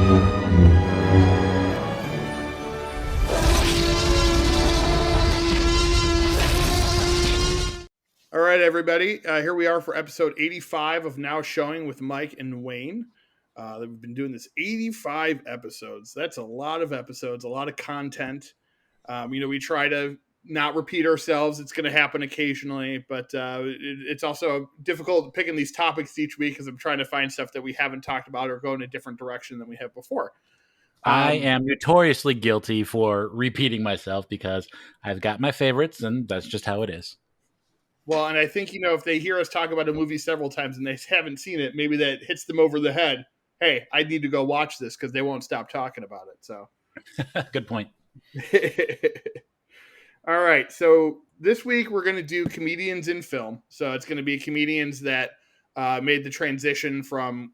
All right, everybody. Here we are for episode 85 of Now Showing with Mike and Wayne. We've been doing this 85 episodes. That's a lot of episodes, a lot of content. We try to not repeat ourselves. It's going to happen occasionally, but it's also difficult picking these topics each week because I'm trying to find stuff that we haven't talked about or go in a different direction than we have before. I am notoriously guilty for repeating myself because I've got my favorites, and that's just how it is. Well, and I think, if they hear us talk about a movie several times and they haven't seen it, maybe that hits them over the head. Hey, I need to go watch this because they won't stop talking about it. So, good point. All right. So this week we're going to do comedians in film. So it's going to be comedians that made the transition from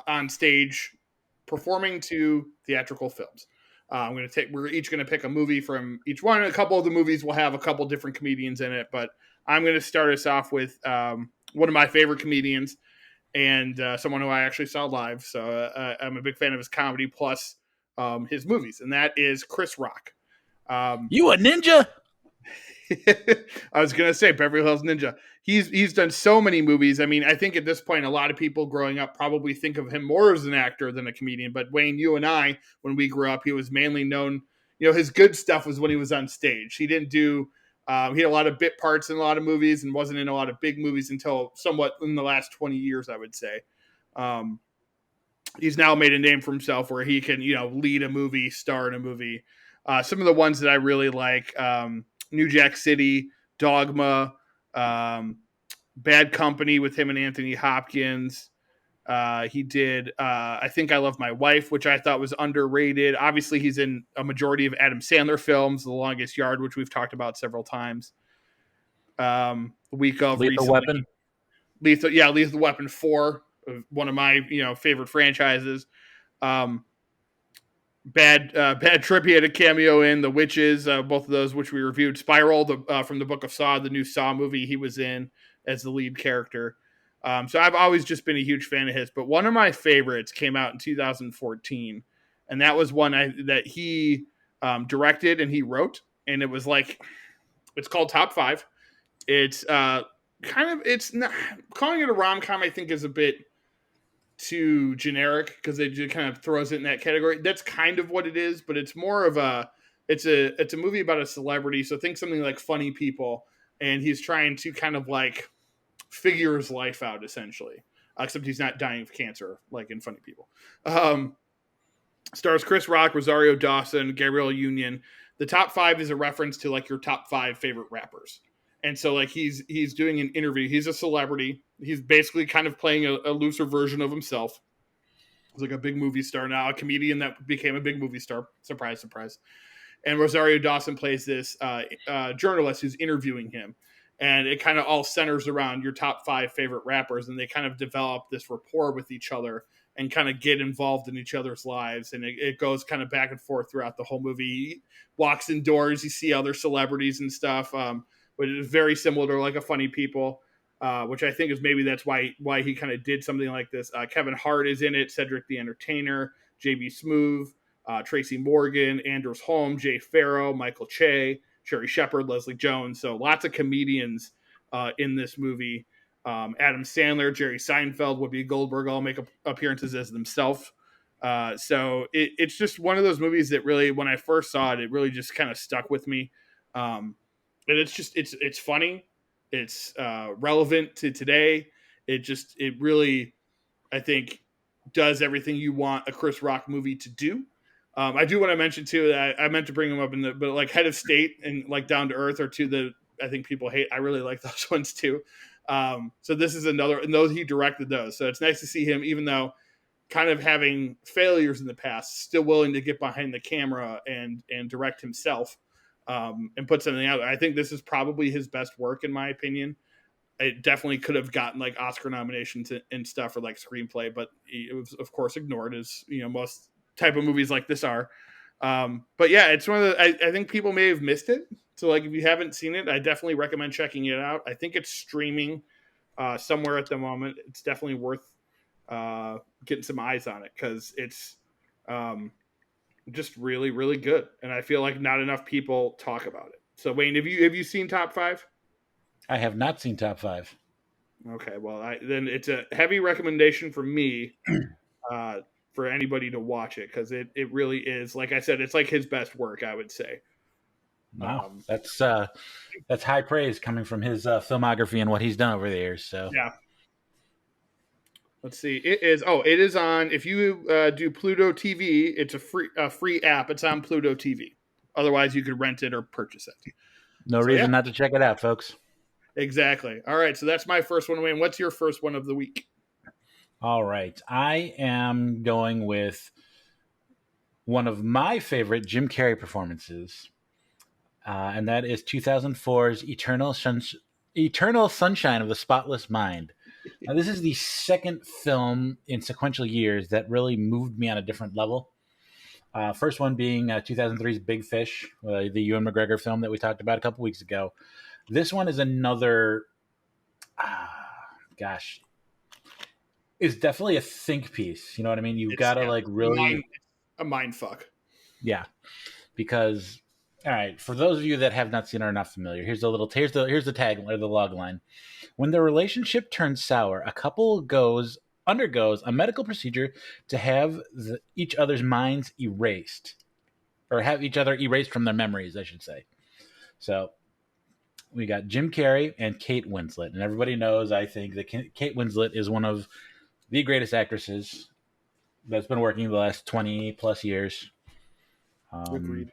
on stage performing to theatrical films. We're each going to pick a movie from each one. A couple of the movies will have a couple different comedians in it, but I'm going to start us off with one of my favorite comedians and someone who I actually saw live. So I'm a big fan of his comedy plus his movies, and that is Chris Rock. You a ninja? I was going to say Beverly Hills Ninja. He's done so many movies. I mean, I think at this point, a lot of people growing up probably think of him more as an actor than a comedian. But Wayne, you and I, when we grew up, he was mainly known, his good stuff was when he was on stage. He didn't do, he had a lot of bit parts in a lot of movies and wasn't in a lot of big movies until somewhat in the last 20 years, I would say. He's now made a name for himself where he can, lead a movie, star in a movie. Some of the ones that I really like, New Jack City, Dogma, Bad Company with him and Anthony Hopkins. He did I Think I Love My Wife, which I thought was underrated. Obviously, he's in a majority of Adam Sandler films, The Longest Yard, which we've talked about several times. Week of Lethal Weapon. Lethal Weapon 4, one of my favorite franchises. Bad Trip, he had a cameo in The Witches, both of those which we reviewed. Spiral, from the Book of Saw, the new Saw movie, he was in as the lead character. So I've always just been a huge fan of his. But one of my favorites came out in 2014, and that was one that he directed and he wrote, and it was it's called Top 5. It's it's not calling it a rom-com. I think is a bit too generic because it just kind of throws it in that category. That's kind of what it is, but it's more of it's a movie about a celebrity. So think something like Funny People, and he's trying to kind of figure his life out essentially, except he's not dying of cancer like in Funny People. Stars Chris Rock, Rosario Dawson, Gabrielle Union. The Top 5 is a reference to your top 5 favorite rappers. And so he's doing an interview. He's a celebrity. He's basically kind of playing a looser version of himself. He's like a big movie star now, a comedian that became a big movie star. Surprise, surprise. And Rosario Dawson plays this journalist who's interviewing him. And it kind of all centers around your top 5 favorite rappers. And they kind of develop this rapport with each other and kind of get involved in each other's lives. And it goes kind of back and forth throughout the whole movie. He walks indoors, you see other celebrities and stuff. But it is very similar to a Funny People, which I think is maybe that's why he kind of did something like this. Kevin Hart is in it, Cedric the Entertainer, J.B. Smoove, Tracy Morgan, Anders Holm, Jay Farrow, Michael Che, Sherry Shepard, Leslie Jones. So lots of comedians in this movie. Adam Sandler, Jerry Seinfeld, Whoopi Goldberg all make appearances as themselves. So it's just one of those movies that really, when I first saw it, it really just kind of stuck with me. And it's funny. It's relevant to today. It really, I think, does everything you want a Chris Rock movie to do. I do want to mention too that I meant to bring him up but Head of State and Down to Earth are two that I think people hate. I really like those ones too. So this is another, and those he directed those. So it's nice to see him, even though kind of having failures in the past, still willing to get behind the camera and direct himself. And put something out. I think this is probably his best work, in my opinion. It definitely could have gotten Oscar nominations and stuff for screenplay, but it was, of course, ignored, as most type of movies like this are. But yeah, it's one of the. I think people may have missed it. So if you haven't seen it, I definitely recommend checking it out. I think it's streaming somewhere at the moment. It's definitely worth getting some eyes on it because it's Um, just really, really good. And I feel like not enough people talk about it. So Wayne, have you seen Top Five? I have not seen Top Five. Okay, well, then it's a heavy recommendation for me uh, for anybody to watch it because it really is, like I said, it's like his best work, I would say. Wow, that's high praise coming from his filmography and what he's done over the years. So Yeah. Let's see. It is on. If you do Pluto TV, it's a free app. It's on Pluto TV. Otherwise, you could rent it or purchase it. no So yeah, reason not to check it out, folks. exactly. All right. So that's my first one. Wayne, what's your first one of the week? All right, I am going with one of my favorite Jim Carrey performances, and that is 2004's Eternal Sunshine of the Spotless Mind. Now, this is the second film in sequential years that really moved me on a different level. First one being 2003's Big Fish, the Ewan McGregor film that we talked about a couple weeks ago. This one is another, gosh, it's definitely a think piece. You know what I mean? You've got to like really a mind fuck. Yeah, because all right, for those of you that have not seen or are not familiar, here's the tag or the log line. When the relationship turns sour, a couple undergoes a medical procedure to have each other's minds erased, or have each other erased from their memories, I should say. So we got Jim Carrey and Kate Winslet, and everybody knows, I think, that Kate Winslet is one of the greatest actresses that's been working the last 20 plus years. Agreed.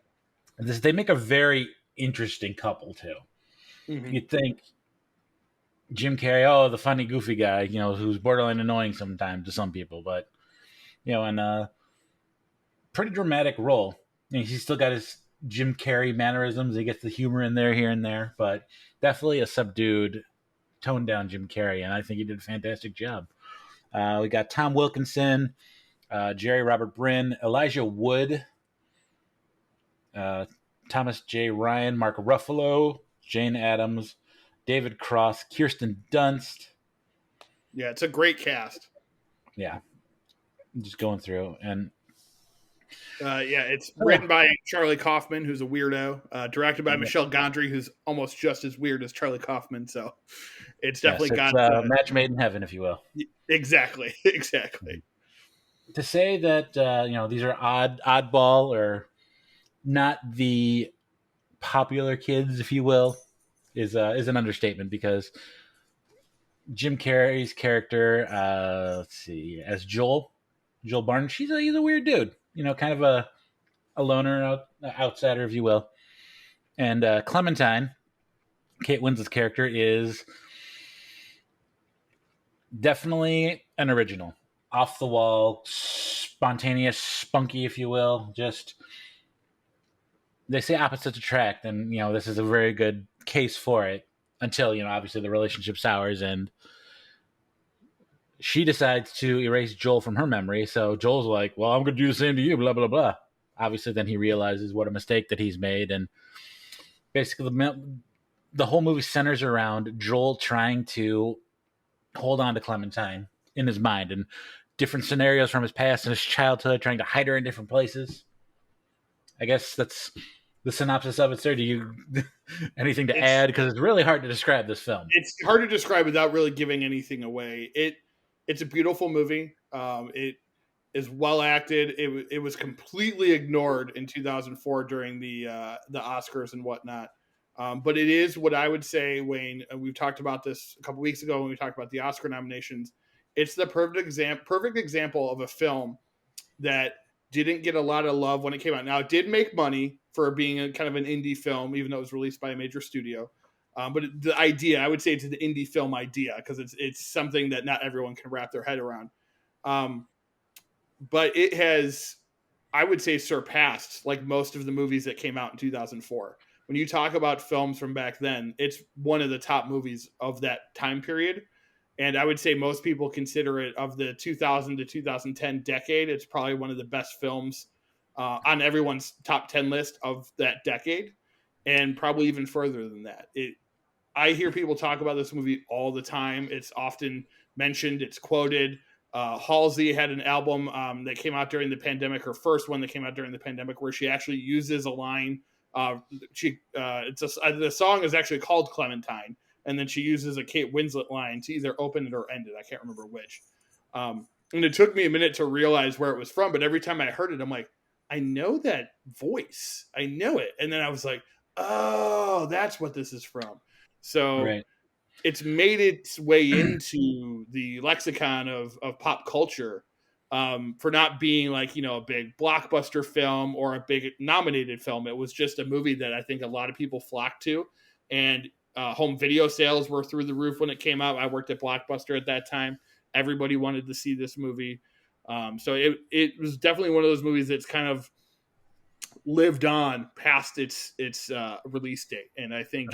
They make a very interesting couple too. Mm-hmm. You'd think Jim Carrey, oh, the funny, goofy guy, who's borderline annoying sometimes to some people, but in a pretty dramatic role. He's still got his Jim Carrey mannerisms. He gets the humor in there here and there, but definitely a subdued, toned down Jim Carrey, and I think he did a fantastic job. We got Tom Wilkinson, Jerry Robert Brin, Elijah Wood, Thomas J. Ryan, Mark Ruffalo, Jane Addams, David Cross, Kirsten Dunst. Yeah, it's a great cast. Yeah, I'm just going through, and it's written by Charlie Kaufman, who's a weirdo. Directed by Michelle Gondry, who's almost just as weird as Charlie Kaufman. So it's definitely got a match made in heaven, if you will. Exactly. To say that these are oddball or not the popular kids, if you will, is an understatement, because Jim Carrey's character, let's see, as Joel Barnes, he's a weird dude, kind of a loner, outsider, if you will. And Clementine, Kate Winslet's character, is definitely an original, off the wall, spontaneous, spunky, if you will. Just, they say opposites attract, and this is a very good case for it, until obviously the relationship sours and she decides to erase Joel from her memory. So Joel's like, well, I'm going to do the same to you, blah, blah, blah. Obviously, then he realizes what a mistake that he's made. And basically, the whole movie centers around Joel trying to hold on to Clementine in his mind, and different scenarios from his past and his childhood, trying to hide her in different places. I guess that's the synopsis of it, sir. Do you anything to add? Because it's really hard to describe this film. It's hard to describe without really giving anything away. It's a beautiful movie. It is well acted. It was completely ignored in 2004 during the Oscars and whatnot. But it is what I would say, Wayne. We've talked about this a couple weeks ago when we talked about the Oscar nominations. It's the perfect example of a film that didn't get a lot of love when it came out. Now, it did make money for being a kind of an indie film, even though it was released by a major studio. But the idea, I would say, it's an indie film idea, because it's something that not everyone can wrap their head around. But it has, I would say, surpassed like most of the movies that came out in 2004. When you talk about films from back then, it's one of the top movies of that time period. And I would say most people consider it, of the 2000 to 2010 decade, it's probably one of the best films on everyone's top 10 list of that decade, and probably even further than that. I hear people talk about this movie all the time. It's often mentioned. It's quoted. Halsey had an album that came out during the pandemic, her first one that came out during the pandemic, where she actually uses a line. The song is actually called Clementine, and then she uses a Kate Winslet line to either open it or end it. I can't remember which. And it took me a minute to realize where it was from, but every time I heard it, I'm like, I know that voice. I know it. And then I was like, oh, that's what this is from. So Right. it's made its way into the lexicon of pop culture for not being like, a big blockbuster film or a big nominated film. It was just a movie that I think a lot of people flocked to. And home video sales were through the roof when it came out. I worked at Blockbuster at that time. Everybody wanted to see this movie. So it was definitely one of those movies that's kind of lived on past its release date. And I think,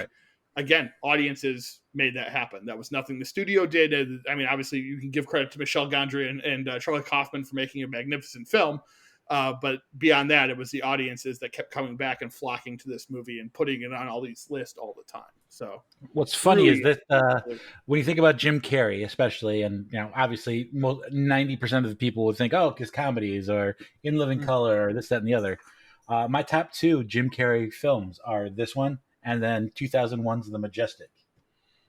again, audiences made that happen. That was nothing the studio did. I mean, obviously, you can give credit to Michel Gondry and Charlie Kaufman for making a magnificent film. But beyond that, it was the audiences that kept coming back and flocking to this movie and putting it on all these lists all the time. So what's funny is that when you think about Jim Carrey, especially, and obviously 90% of the people would think, oh, his comedies or In Living Color or this, that, and the other. My top 2 Jim Carrey films are this one and then 2001's The Majestic.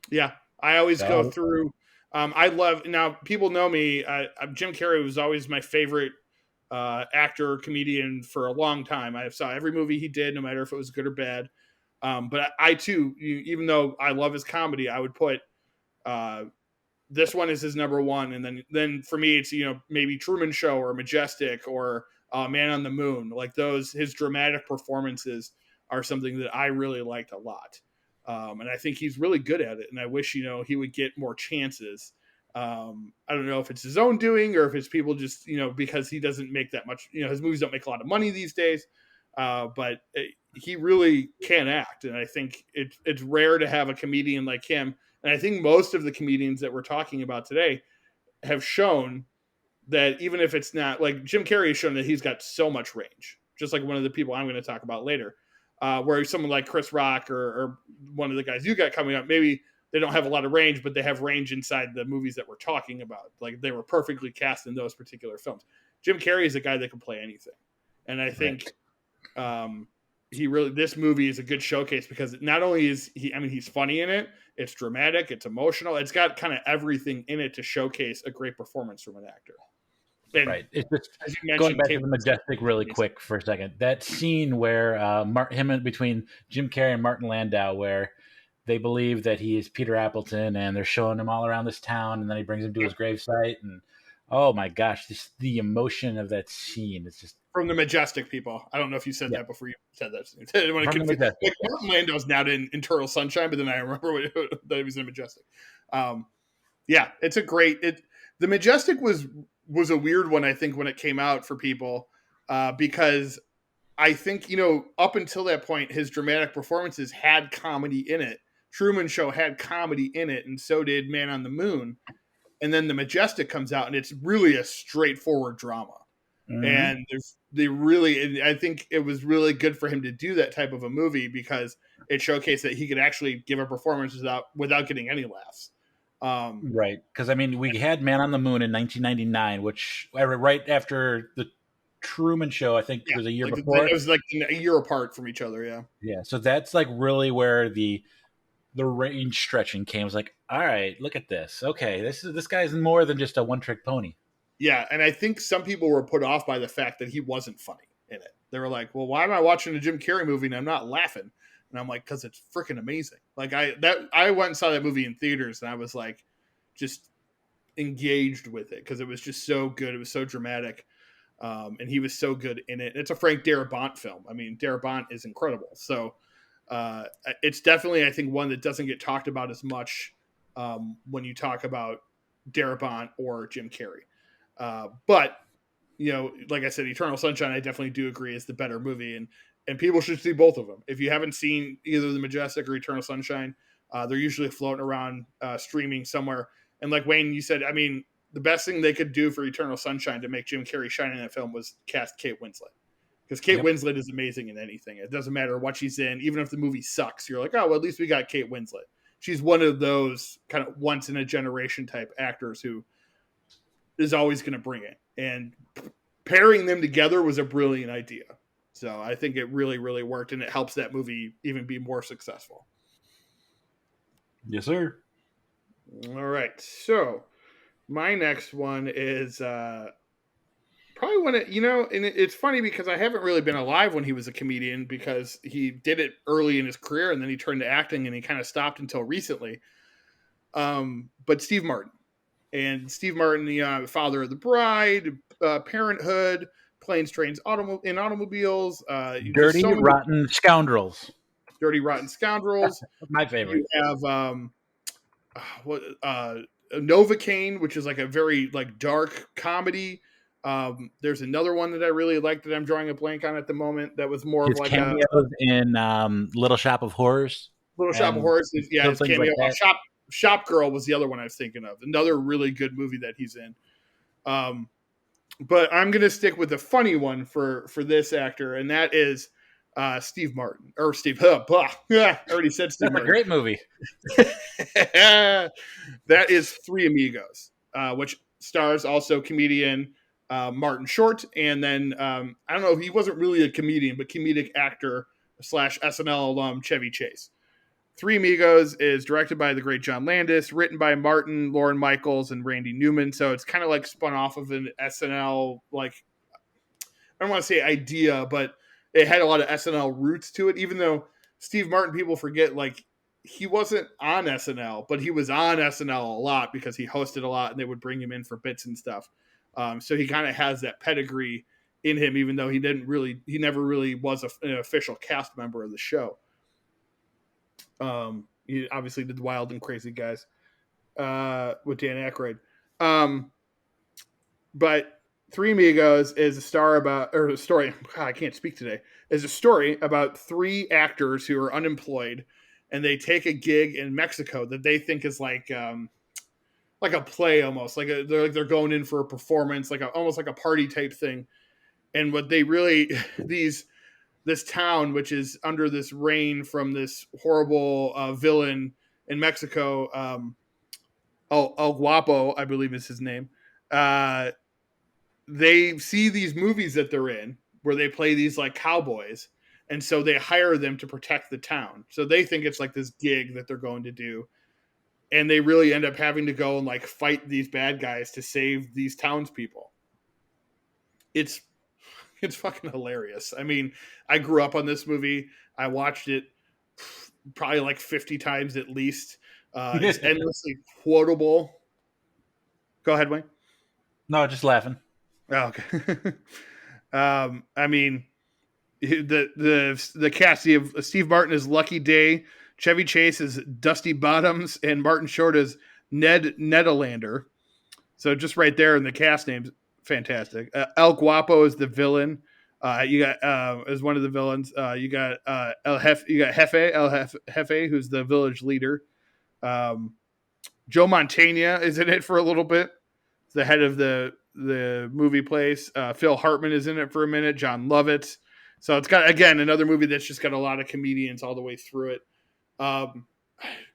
Yeah, I always go through. I love, now people know me. Jim Carrey was always my favorite actor, comedian for a long time. I saw every movie he did, no matter if it was good or bad. But I too, even though I love his comedy, I would put this one is his number one, and then for me, it's maybe Truman Show or Majestic or Man on the Moon. Like those, his dramatic performances are something that I really liked a lot, and I think he's really good at it. And I wish he would get more chances. I don't know if it's his own doing or if it's people just because he doesn't make that much. His movies don't make a lot of money these days, but he really can act, and I think it's rare to have a comedian like him. And I think most of the comedians that we're talking about today have shown that even if it's not like Jim Carrey has shown that he's got so much range, just like one of the people I'm going to talk about later, where someone like Chris Rock or one of the guys you got coming up, maybe they don't have a lot of range, but they have range inside the movies that we're talking about. Like they were perfectly cast in those particular films. Jim Carrey is a guy that can play anything. And I think this movie is a good showcase because not only is he's funny in it, it's dramatic, it's emotional, it's got kind of everything in it to showcase a great performance from an actor. And it's just going back to The Majestic really quick for a second. That scene where between Jim Carrey and Martin Landau, where they believe that he is Peter Appleton, and they're showing him all around this town, and then he brings him to his gravesite, and oh my gosh, the emotion of that scene is just from The Majestic. People, I don't know if you said that before you said that. When Martin Landau's now in Eternal Sunshine, but then I remember that he was in Majestic. It's a great. The Majestic was a weird one, I think, when it came out for people, because I think up until that point, his dramatic performances had comedy in it. Truman Show had comedy in it, and so did Man on the Moon. And then The Majestic comes out, and it's really a straightforward drama. Mm-hmm. And I think it was really good for him to do that type of a movie because it showcased that he could actually give a performance without getting any laughs. Right. Because, we had Man on the Moon in 1999, which right after the Truman Show, I think it was a year before. It was like a year apart from each other, yeah. Yeah, so that's like really where the range stretching came. It was like, all right, look at this. Okay, this guy's more than just a one-trick pony. Yeah, and I think some people were put off by the fact that he wasn't funny in it. They were like, well, why am I watching a Jim Carrey movie and I'm not laughing? And I'm like, because it's freaking amazing. Like I went and saw that movie in theaters and I was like just engaged with it because it was just so good. It was so dramatic. And he was so good in it. It's a Frank Darabont film. Darabont is incredible. So it's definitely, I think, one that doesn't get talked about as much when you talk about Darabont or Jim Carrey. But, like I said, Eternal Sunshine, I definitely do agree is the better movie. And people should see both of them. If you haven't seen either The Majestic or Eternal Sunshine, they're usually floating around streaming somewhere. And like Wayne, you said, the best thing they could do for Eternal Sunshine to make Jim Carrey shine in that film was cast Kate Winslet. Because Kate Winslet is amazing in anything. It doesn't matter what she's in. Even if the movie sucks, you're like, oh, well, at least we got Kate Winslet. She's one of those kind of once-in-a-generation type actors who is always going to bring it. And pairing them together was a brilliant idea. So I think it really, really worked, and it helps that movie even be more successful. Yes, sir. All right. So my next one is probably one of, and it's funny because I haven't really been alive when he was a comedian, because he did it early in his career and then he turned to acting and he kind of stopped until recently. But Steve Martin. And Steve Martin, the Father of the Bride, Parenthood, Planes, Trains, Automobiles. Dirty, Rotten Scoundrels. Dirty, Rotten Scoundrels. My favorite. You have Novocaine, which is like a very like dark comedy. There's another one that I really like that I'm drawing a blank on at the moment. That was more his of like cameos in Little Shop of Horrors. Little Shop of Horrors. Yeah, his cameo. Like Shop Girl was the other one I was thinking of. Another really good movie that he's in. But I'm gonna stick with the funny one for this actor, and that is Steve Martin or Steve. I already said Steve. That's Martin. A great movie. That is Three Amigos, which stars also comedian Martin Short, and then I don't know, he wasn't really a comedian, but comedic actor / SNL alum Chevy Chase. Three Amigos is directed by the great John Landis, written by Martin, Lorne Michaels, and Randy Newman. So it's kind of like spun off of an SNL, like, I don't want to say idea, but it had a lot of SNL roots to it, even though Steve Martin, people forget, like, he wasn't on SNL, but he was on SNL a lot because he hosted a lot and they would bring him in for bits and stuff. So he kind of has that pedigree in him, even though he never really was an official cast member of the show. He obviously did the Wild and Crazy Guys with Dan Aykroyd. But Three Amigos is a story. God, I can't speak today. Is a story about three actors who are unemployed, and they take a gig in Mexico that they think is like a play, almost they're going in for a performance, almost like a party type thing. And what they really this town, which is under this reign from this horrible villain in Mexico, El Guapo, I believe is his name. They see these movies that they're in where they play these like cowboys, and so they hire them to protect the town. So they think it's like this gig that they're going to do, and they really end up having to go and like fight these bad guys to save these townspeople. It's fucking hilarious. I mean, I grew up on this movie. I watched it probably like 50 times at least. It's endlessly quotable. Go ahead, Wayne. No, just laughing. Oh, okay. I mean, the cast of Steve Martin is Lucky Day, Chevy Chase is Dusty Bottoms, and Martin Short is Ned Nederlander. So just right there in the cast names, fantastic. El Guapo is the villain. You got as one of the villains. You got Jefe, who's the village leader. Joe Mantegna is in it for a little bit. It's the head of the movie place. Phil Hartman is in it for a minute. John Lovitz. So it's got, again, another movie that's just got a lot of comedians all the way through it.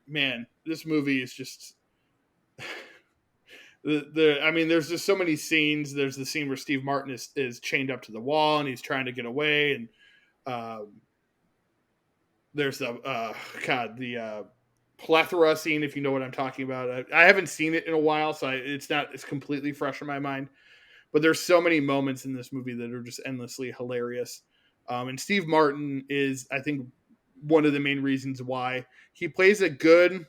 Man, this movie is just I mean, there's just so many scenes. There's the scene where Steve Martin is chained up to the wall and he's trying to get away, and there's the plethora scene, if you know what I'm talking about. I haven't seen it in a while, so it's completely fresh in my mind. But there's so many moments in this movie that are just endlessly hilarious. And Steve Martin is, I think, one of the main reasons why he plays a good,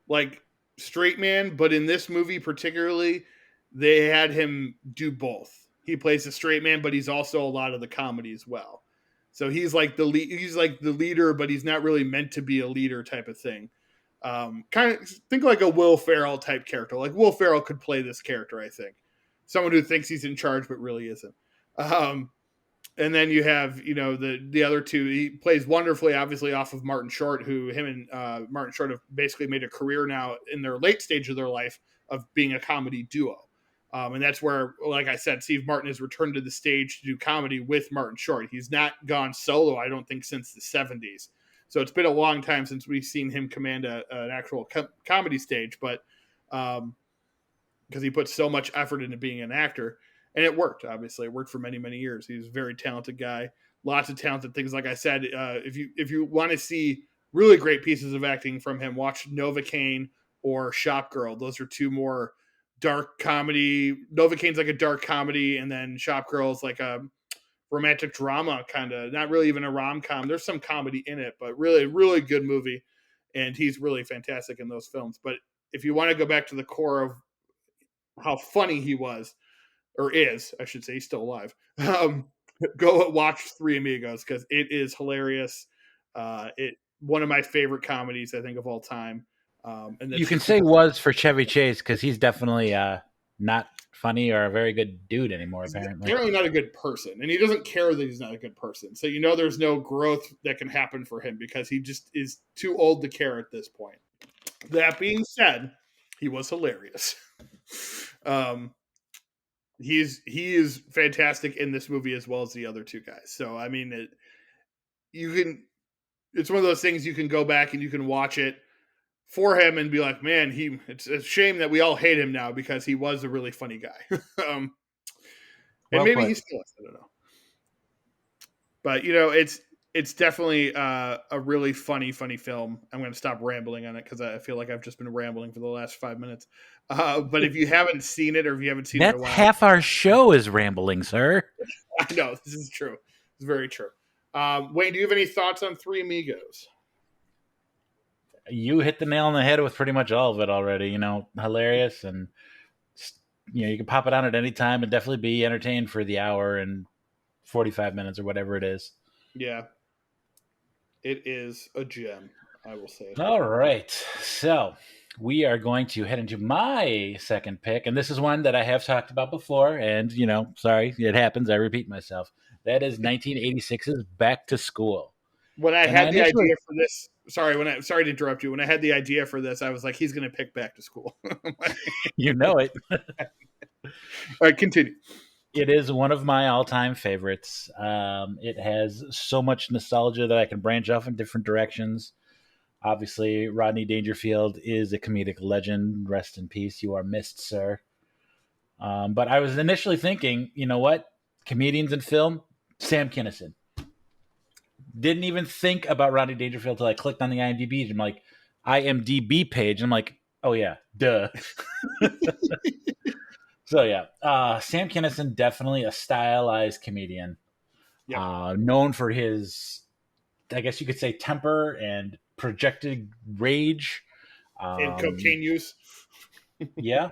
like, straight man, but in this movie particularly, they had him do both. He plays a straight man, but he's also a lot of the comedy as well. So he's like the leader, but he's not really meant to be a leader type of thing. Kind of think like a Will Ferrell type character. Like Will Ferrell could play this character, I think. Someone who thinks he's in charge but really isn't. And then you have, the other two. He plays wonderfully, obviously, off of Martin Short, who him and Martin Short have basically made a career now in their late stage of their life of being a comedy duo. And that's where, like I said, Steve Martin has returned to the stage to do comedy with Martin Short. He's not gone solo, I don't think, since the 70s. So it's been a long time since we've seen him command an actual comedy stage. But because he put so much effort into being an actor, and it worked. Obviously, it worked for many, many years. He was a very talented guy. Lots of talented things. Like I said, if you want to see really great pieces of acting from him, watch Novocaine or Shop Girl. Those are two more dark comedy. Novocaine's like a dark comedy, and then Shop Girl's like a romantic drama, kind of. Not really even a rom-com. There's some comedy in it, but really, really good movie. And he's really fantastic in those films. But if you want to go back to the core of how funny he was, or is, I should say, he's still alive. Go watch Three Amigos because it is hilarious. It one of my favorite comedies, I think, of all time. And you can say was for Chevy Chase because he's definitely not funny or a very good dude anymore. Apparently not a good person, and he doesn't care that he's not a good person. So there's no growth that can happen for him because he just is too old to care at this point. That being said, he was hilarious. He is fantastic in this movie as well as the other two guys. So I mean, it's one of those things you can go back and you can watch it for him and be like, man, it's a shame that we all hate him now because he was a really funny guy. And maybe he still is, I don't know. But it's definitely a really funny film. I'm going to stop rambling on it because I feel like I've just been rambling for the last 5 minutes. But if you haven't seen it, or if you haven't seen it in a while, half our show is rambling, sir. I know, this is true. It's very true. Wayne, do you have any thoughts on Three Amigos? You hit the nail on the head with pretty much all of it already. Hilarious, and you can pop it on at any time and definitely be entertained for the hour and 45 minutes or whatever it is. Yeah, it is a gem, I will say. All right, so we are going to head into my second pick, and this is one that I have talked about before, and sorry, it happens, I repeat myself. That is 1986's Back to School. When I had the idea for this, sorry to interrupt you. When I had the idea for this, I was like, he's going to pick Back to School. You know it. All right, continue. It is one of my all-time favorites. It has so much nostalgia that I can branch off in different directions. Obviously, Rodney Dangerfield is a comedic legend. Rest in peace. You are missed, sir. But I was initially thinking, you know what? Comedians in film, Sam Kinison. Didn't even think about Rodney Dangerfield until I clicked on the IMDb. I'm like, IMDb page. And I'm like, oh yeah, duh. So yeah, Sam Kinison, definitely a stylized comedian. Yep. Known for his, I guess you could say, temper and projected rage. And cocaine use. Yeah.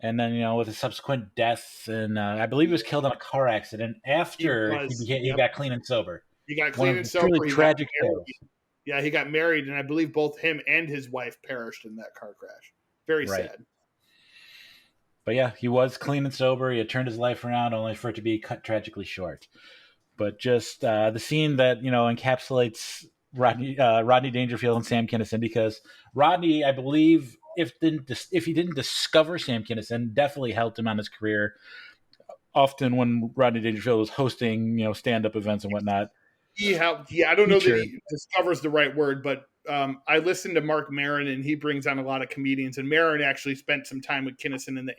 And then, with his subsequent death, and I believe he was killed in a car accident after he got clean and sober. He got clean and sober. Truly tragic tales. Yeah, he got married, and I believe both him and his wife perished in that car crash. Very sad. But yeah, he was clean and sober. He had turned his life around, only for it to be cut tragically short. But just the scene that encapsulates Rodney Dangerfield and Sam Kinison, because Rodney, I believe, if he didn't discover Sam Kinison, definitely helped him on his career. Often when Rodney Dangerfield was hosting, stand-up events and whatnot. He helped. Yeah, I don't know that he discovers the right word, but I listened to Mark Maron, and he brings on a lot of comedians. And Maron actually spent some time with Kinison in the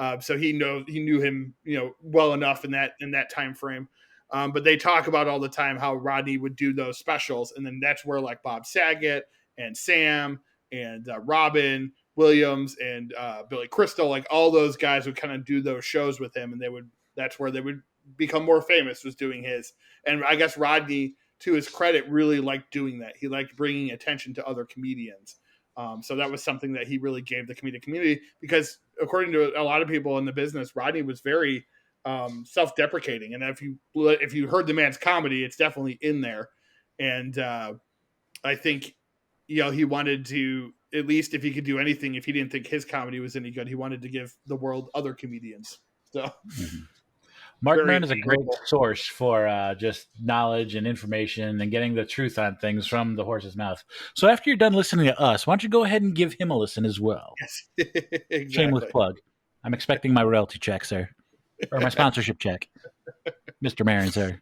80s, so he knew him, well enough in that time frame. But they talk about all the time how Rodney would do those specials, and then that's where like Bob Saget and Sam and Robin Williams and Billy Crystal, like all those guys would kind of do those shows with him, and that's where they would become more famous, was doing his. And I guess Rodney, to his credit, really liked doing that. He liked bringing attention to other comedians. So that was something that he really gave the comedic community, because according to a lot of people in the business, Rodney was very self-deprecating. And if you heard the man's comedy, it's definitely in there. And I think, he wanted to, at least if he could do anything, if he didn't think his comedy was any good, he wanted to give the world other comedians. So mm-hmm. Mark Maron is a great source for just knowledge and information and getting the truth on things from the horse's mouth. So after you're done listening to us, why don't you go ahead and give him a listen as well? Yes, exactly. Shameless plug. I'm expecting my royalty check, sir. Or my sponsorship check. Mr. Maron, sir.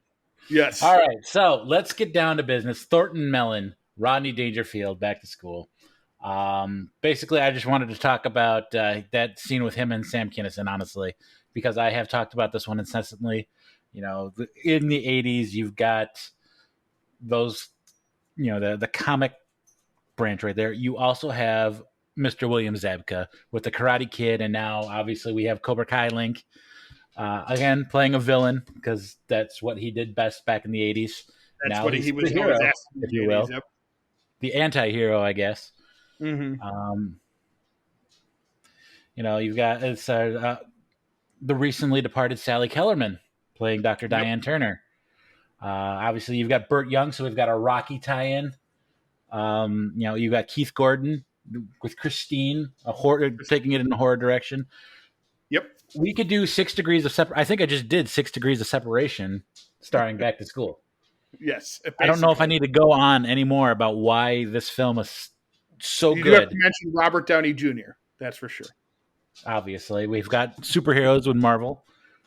Yes. All right, so let's get down to business. Thornton Mellon, Rodney Dangerfield, Back to School. Basically, I just wanted to talk about that scene with him and Sam Kinison, honestly, because I have talked about this one incessantly. In the '80s, you've got those, the comic branch right there. You also have Mr. William Zabka with the Karate Kid, and now obviously we have Cobra Kai Link. Again, playing a villain because that's what he did best back in the '80s. That's Now what he's he the was always hero, asked in if the you 80s. will, Yep. the anti-hero, I guess. Mm-hmm. Um, you've got the recently departed Sally Kellerman playing Dr. Yep. Diane Turner. Obviously, you've got Burt Young, so we've got a Rocky tie-in. You've got Keith Gordon with Christine, taking it in a horror direction. Yep. We could do 6 Degrees of Separation. I think I just did 6 Degrees of Separation, starring Back to School. Yes. Basically. I don't know if I need to go on anymore about why this film is so you good. You have to mention Robert Downey Jr. That's for sure. Obviously, we've got superheroes with Marvel.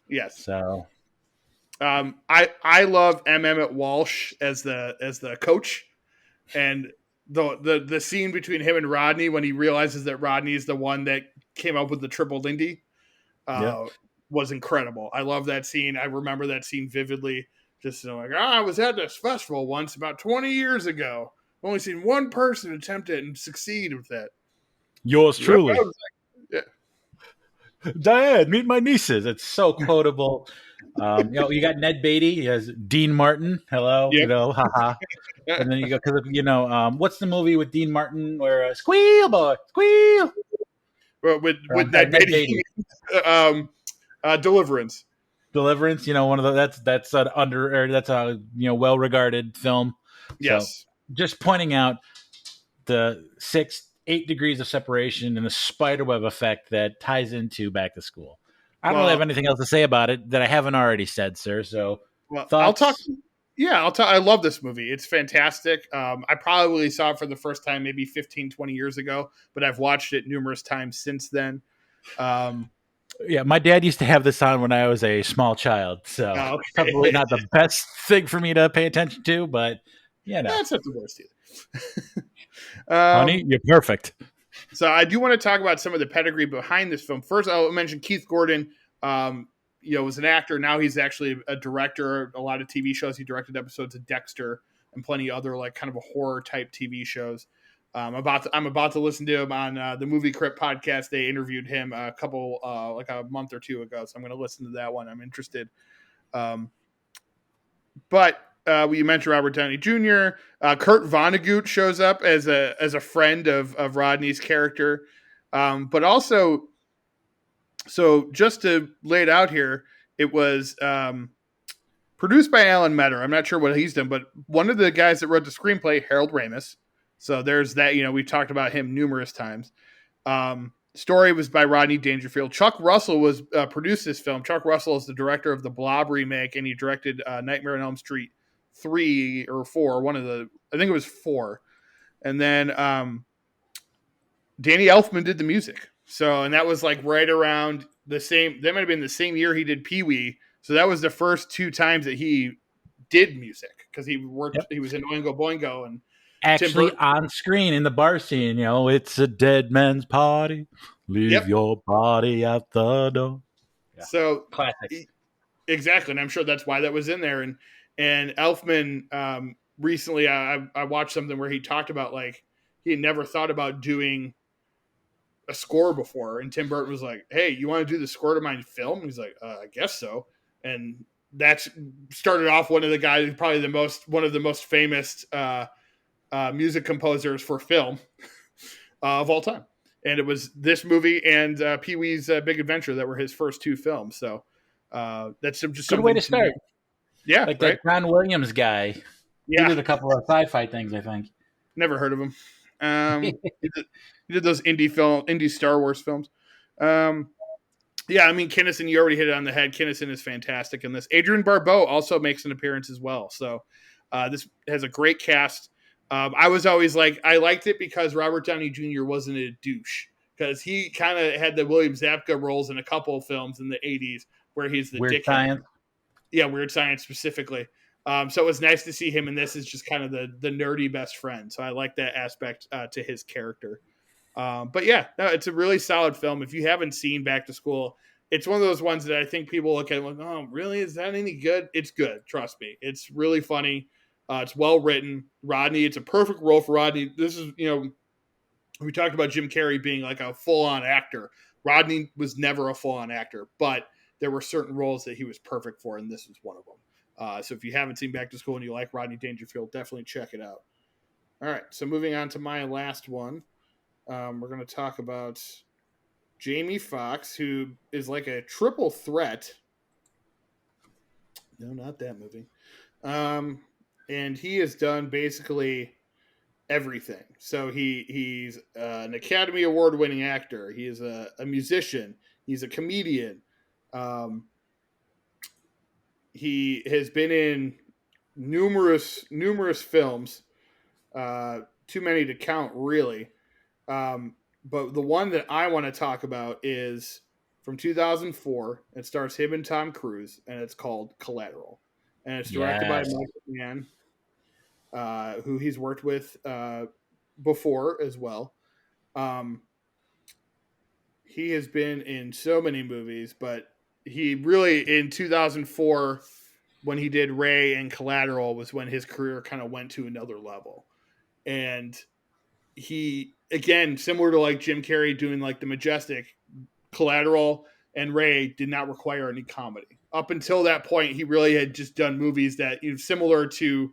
Yes. So, I love M. Emmett Walsh as the coach, and the scene between him and Rodney when he realizes that Rodney is the one that came up with the triple Lindy, was incredible. I love that scene. I remember that scene vividly. Just I was at this festival once about 20 years ago. I've only seen one person attempt it and succeed with that. Yours truly. Yeah. Diane, meet my nieces. It's so quotable. You got Ned Beatty as Dean Martin. Hello, Yep. haha. And then you go, what's the movie with Dean Martin where squeal boy, squeal? With Ned Beatty. Deliverance. Deliverance, one of the that's a well regarded film. Yes. So, just pointing out the 8 degrees of separation and the spiderweb effect that ties into Back to School. I don't really have anything else to say about it that I haven't already said, sir. So, thoughts? I'll talk. Yeah, I'll talk. I love this movie. It's fantastic. I probably saw it for the first time maybe 15, 20 years ago, but I've watched it numerous times since then. Yeah, my dad used to have this on when I was a small child, so probably not the best thing for me to pay attention to, but that's not the worst either. Honey, you're perfect. So I do want to talk about some of the pedigree behind this film. First, I'll mention Keith Gordon. Was an actor. Now he's actually a director. A lot of TV shows. He directed episodes of Dexter and plenty other kind of a horror type TV shows. I'm about to listen to him on the Movie Crypt podcast. They interviewed him a month or two ago, so I'm going to listen to that one. I'm interested. But you mentioned Robert Downey Jr. Kurt Vonnegut shows up as a friend of Rodney's character, but also. So just to lay it out here, it was produced by Alan Metter. I'm not sure what he's done, but one of the guys that wrote the screenplay, Harold Ramis. So there's that. We've talked about him numerous times. Story was by Rodney Dangerfield. Chuck Russell was produced this film. Chuck Russell is the director of the Blob remake, and he directed Nightmare on Elm Street 3 or 4. I think it was 4. And then Danny Elfman did the music. So, and that was right around the same, that might have been the same year he did Pee-wee. So that was the first 2 times that he did music because he worked, he was in Oingo Boingo and actually on screen in the bar scene, it's a dead man's party. Leave your body at the door. Yeah. So classic. Exactly. And I'm sure that's why that was in there. And Elfman, recently I watched something where he talked about he had never thought about doing a score before, and Tim Burton was like, "Hey, you want to do the score to my film?" And he's like, "I guess so." And that's started off one of the guys, probably one of the most famous music composers for film of all time. And it was this movie and Pee-wee's Big Adventure that were his first 2 films. So that's just good way to start. Yeah, that John Williams guy. Yeah, he did a couple of sci-fi things, I think. Never heard of him. He did those indie Star Wars films. Yeah, I mean, Kinison, you already hit it on the head. Kinison is fantastic in this. Adrienne Barbeau also makes an appearance as well. So this has a great cast. I was always I liked it because Robert Downey Jr. wasn't a douche, because he kind of had the William Zabka roles in a couple of films in the 80s where he's the Weird dickhead. Science. Yeah, Weird Science specifically. So it was nice to see him in this as just kind of the nerdy best friend. So I like that aspect to his character. But yeah, no, it's a really solid film. If you haven't seen Back to School, it's one of those ones that I think people look at like, oh, really? Is that any good? It's good. Trust me. It's really funny. It's well written. Rodney, it's a perfect role for Rodney. This is, we talked about Jim Carrey being like a full on actor. Rodney was never a full on actor, but there were certain roles that he was perfect for, and this was one of them. So if you haven't seen Back to School and you like Rodney Dangerfield, definitely check it out. All right. So moving on to my last one. We're going to talk about Jamie Foxx, who is like a triple threat. No, not that movie. And he has done basically everything. So he's an Academy Award winning actor. He is a musician. He's a comedian. He has been in numerous films. Too many to count, really. But the one that I want to talk about is from 2004. It stars him and Tom Cruise, and it's called Collateral. And it's directed by Michael Mann, who he's worked with before as well. He has been in so many movies, but he really, in 2004, when he did Ray and Collateral, was when his career kind of went to another level. And he, again, similar to like Jim Carrey doing like The Majestic, Collateral and Ray did not require any comedy. Up until that point, he really had just done movies that, similar to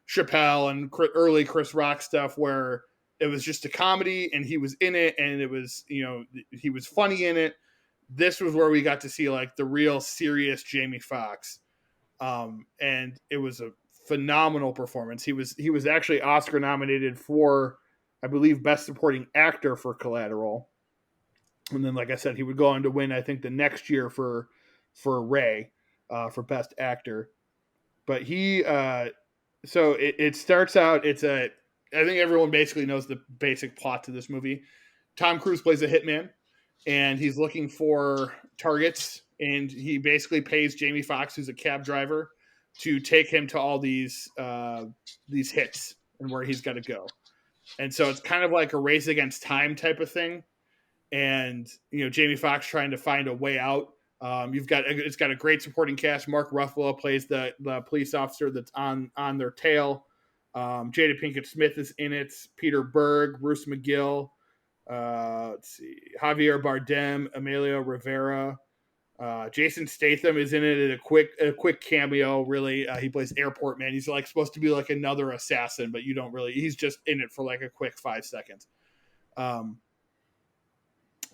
Chappelle and early Chris Rock stuff, where it was just a comedy and he was in it and it was, he was funny in it. This was where we got to see like the real serious Jamie Foxx. And it was a phenomenal performance. He was actually Oscar nominated for, I believe, Best Supporting Actor for Collateral. And then, like I said, he would go on to win, I think, the next year for Ray for Best Actor. But so it starts out, I think everyone basically knows the basic plot to this movie. Tom Cruise plays a hitman, and he's looking for targets, and he basically pays Jamie Foxx, who's a cab driver, to take him to all these hits and where he's got to go. And so it's kind of like a race against time type of thing. And, Jamie Foxx trying to find a way out. It's got a great supporting cast. Mark Ruffalo plays the police officer that's on their tail. Jada Pinkett Smith is in it. Peter Berg, Bruce McGill. Let's see, Javier Bardem, Emilio Rivera. Jason Statham is in it in a quick cameo. Really, he plays Airport Man. He's like supposed to be like another assassin, but you don't really. He's just in it for like a quick 5 seconds.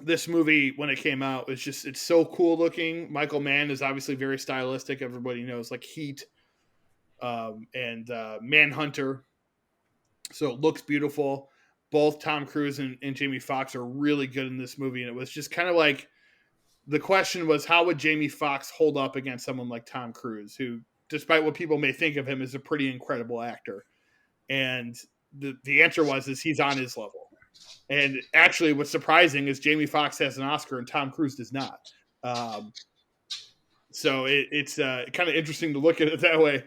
This movie, when it came out, it's so cool looking. Michael Mann is obviously very stylistic. Everybody knows like Heat and Manhunter. So it looks beautiful. Both Tom Cruise and Jamie Foxx are really good in this movie. And it was just kind of like, the question was, how would Jamie Foxx hold up against someone like Tom Cruise, who, despite what people may think of him, is a pretty incredible actor? And the answer is he's on his level. And actually, what's surprising is Jamie Foxx has an Oscar and Tom Cruise does not. So it's kind of interesting to look at it that way.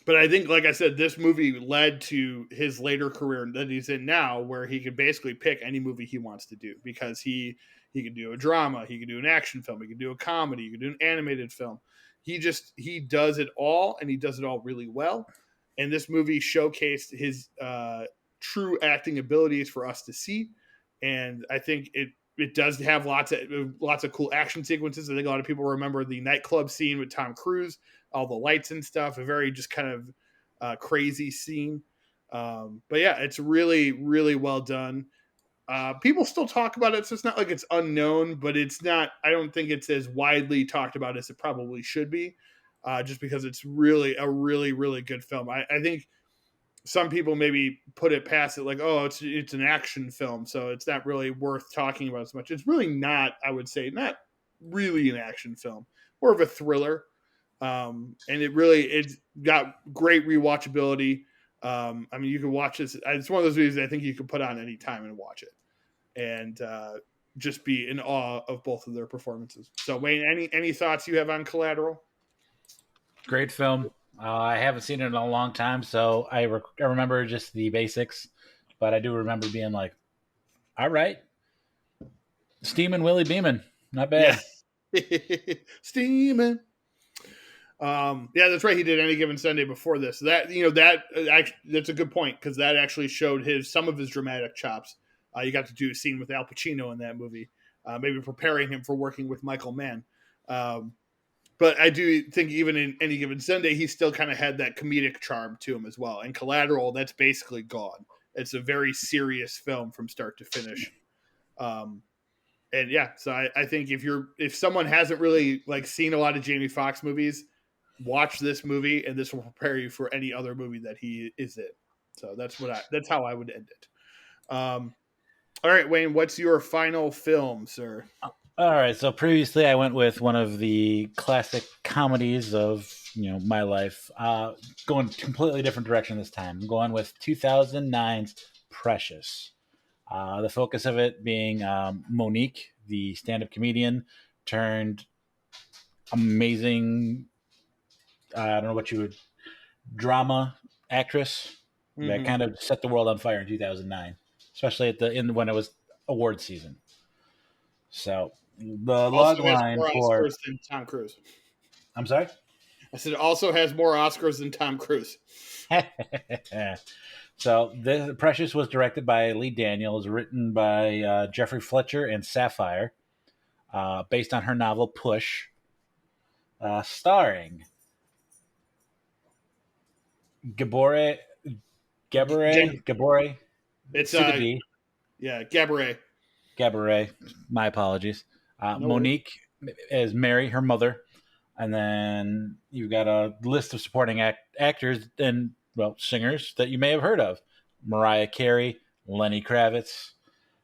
But I think, like I said, this movie led to his later career that he's in now, where he could basically pick any movie he wants to do, because he could do a drama, he could do an action film, he could do a comedy, he could do an animated film. He does it all, and he does it all really well. And this movie showcased his true acting abilities for us to see. And I think it does have lots of cool action sequences. I think a lot of people remember the nightclub scene with Tom Cruise, all the lights and stuff, a very just kind of crazy scene. But yeah, it's really, really well done. People still talk about it, so it's not like it's unknown, but I don't think it's as widely talked about as it probably should be, just because it's really a really, really good film. I think some people maybe put it past it like, oh, it's an action film, so it's not really worth talking about as much. It's really not, I would say, not really an action film, more of a thriller. And it's got great rewatchability. I mean, you can watch this. It's one of those movies I think you can put on any time and watch it, and just be in awe of both of their performances. So, Wayne, any thoughts you have on Collateral? Great film. I haven't seen it in a long time, so I remember just the basics, but I do remember being like, all right, steaming Willie Beeman, not Yeah. bad. Steaming. Yeah, that's right. He did Any Given Sunday before this. That actually, that's a good point because that actually showed some of his dramatic chops. You got to do a scene with Al Pacino in that movie, maybe preparing him for working with Michael Mann. Um, but I do think even in Any Given Sunday, he still kind of had that comedic charm to him as well. And Collateral, that's basically gone. It's a very serious film from start to finish. Um, and yeah, so I think if someone hasn't really like seen a lot of Jamie Foxx movies, watch this movie, and this will prepare you for any other movie that he is in. So that's how I would end it. All right, Wayne, what's your final film, sir? All right, so previously I went with one of the classic comedies of my life. Going completely different direction this time. I'm going with 2009's Precious. The focus of it being Monique, the stand-up comedian, turned amazing. I don't know what you would drama actress that Mm-hmm. kind of set the world on fire in 2009, especially when it was award season. So the Also log has line more for Oscars than Tom Cruise. I'm sorry. I said also has more Oscars than Tom Cruise. So the Precious was directed by Lee Daniels, written by Jeffrey Fletcher and Sapphire, based on her novel Push, starring Gabore Gabore It's Sidibe. yeah, Gabourey. Gabourey, my apologies. No worries. Monique as Mary, her mother, and then you've got a list of supporting actors and singers that you may have heard of: Mariah Carey, Lenny Kravitz,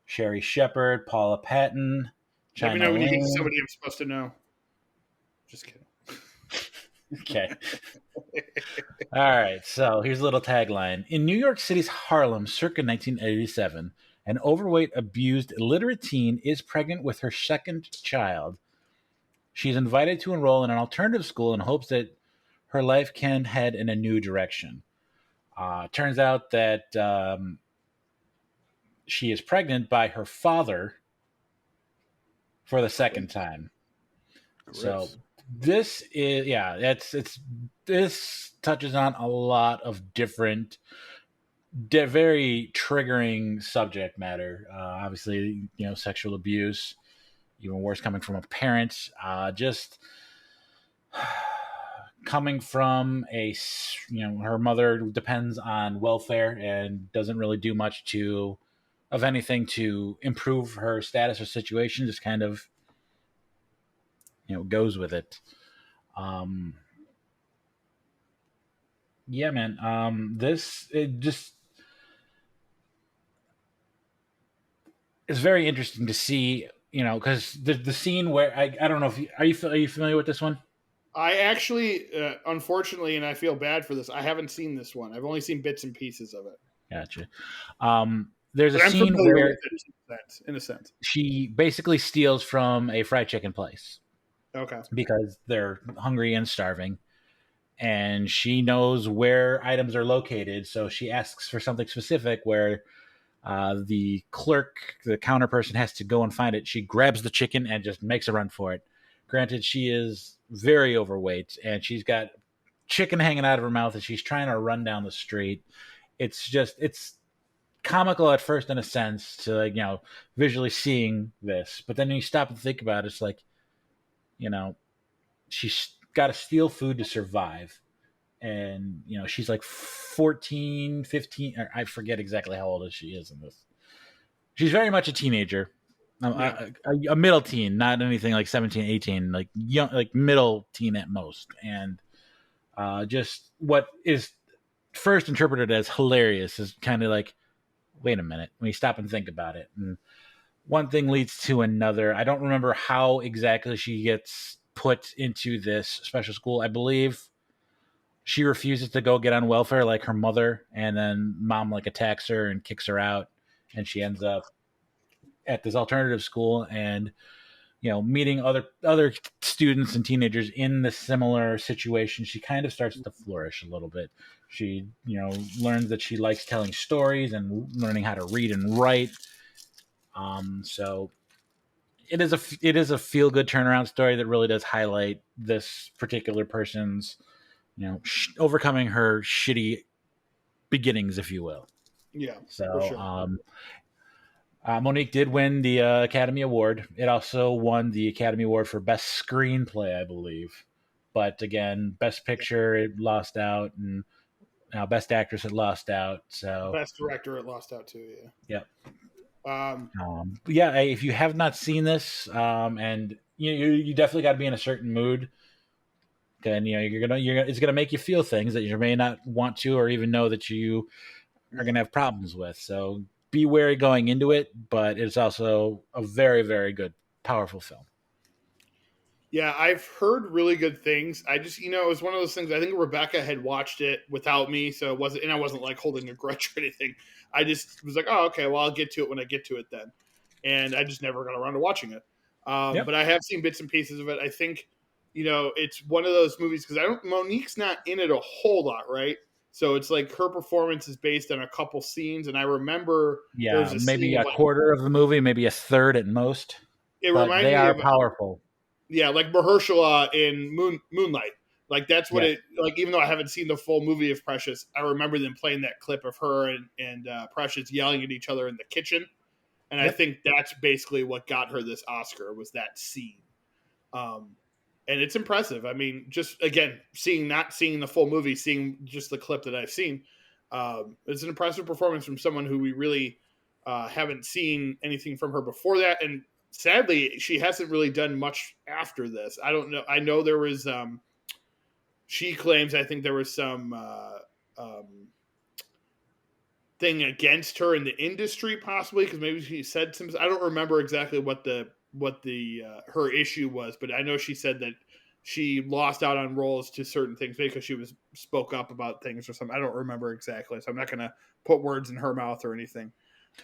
Sherry Shepherd, Paula Patton, Let me China know when you think of Lane. somebody I'm supposed to know. Just kidding. Okay. All right. So here's a little tagline. In New York City's Harlem, circa 1987, an overweight, abused, illiterate teen is pregnant with her second child. She's invited to enroll in an alternative school in hopes that her life can head in a new direction. Turns out that she is pregnant by her father for the second time. So Gross. this touches on a lot of different, very triggering subject matter. Obviously, sexual abuse, even worse coming from a parent. Just coming from her mother depends on welfare and doesn't really do much of anything to improve her status or situation. Just kind of goes with it. Um, yeah, man. This it just is very interesting to see. Because the scene where I don't know if are you familiar with this one? I actually, unfortunately, and I feel bad for this, I haven't seen this one. I've only seen bits and pieces of it. Gotcha. There's a But I'm scene familiar with where it in a sense. she basically steals from a fried chicken place Okay. because they're hungry and starving, and she knows where items are located, so she asks for something specific where the clerk, the counter person, has to go and find it. She grabs the chicken and just makes a run for it. Granted, she is very overweight and she's got chicken hanging out of her mouth as she's trying to run down the street. It's comical at first in a sense to visually seeing this, but then when you stop and think about it, it's like you know she's got to steal food to survive, and she's like 14, 15, or I forget exactly how old she is in this. She's very much a teenager, Yeah. a middle teen, not anything like 17, 18, like young, like middle teen at most. And just what is first interpreted as hilarious is kind of like, wait a minute, when you stop and think about it. And one thing leads to another. I don't remember how exactly she gets put into this special school. I believe she refuses to go get on welfare like her mother, and then mom like attacks her and kicks her out, and she ends up at this alternative school and meeting other students and teenagers in the similar situation, she kind of starts to flourish a little bit. She, learns that she likes telling stories and learning how to read and write. So it is a feel good turnaround story that really does highlight this particular person's, overcoming her shitty beginnings, if you will. Yeah, for So, sure. Monique did win the Academy Award. It also won the Academy Award for Best Screenplay, I believe. But again, Best Picture, it lost out, and now Best Actress, it lost out. So, Best director, it lost out too. yep. Um, But yeah, if you have not seen this, and you definitely got to be in a certain mood, then it's gonna make you feel things that you may not want to, or even know that you are gonna have problems with. So be wary going into it, but it's also a very, very good, powerful film. Yeah, I've heard really good things. I just, it was one of those things. I think Rebecca had watched it without me, so it wasn't, and I wasn't like holding a grudge or anything. I just was like, oh, okay, well, I'll get to it when I get to it then. And I just never got around to watching it. Yep. But I have seen bits and pieces of it. I think, it's one of those movies because Monique's not in it a whole lot, right? So it's like her performance is based on a couple scenes, and I remember there's Yeah, a maybe scene a like quarter of the movie, maybe a third at most, it but reminded they me are of powerful. like Mahershala in Moonlight. Like that's what Yeah. it like. Even though I haven't seen the full movie of Precious, I remember them playing that clip of her and Precious yelling at each other in the kitchen, and I Yep. think that's basically what got her this Oscar was that scene. Um, and it's impressive. I mean, just again, not seeing the full movie, seeing just the clip that I've seen, it's an impressive performance from someone who we really haven't seen anything from her before that, and sadly, she hasn't really done much after this. I don't know. I know there was. She claims I think there was some thing against her in the industry, possibly because maybe she said some. I don't remember exactly what the her issue was, but I know she said that she lost out on roles to certain things because she was spoke up about things or something. I don't remember exactly, so I'm not going to put words in her mouth or anything.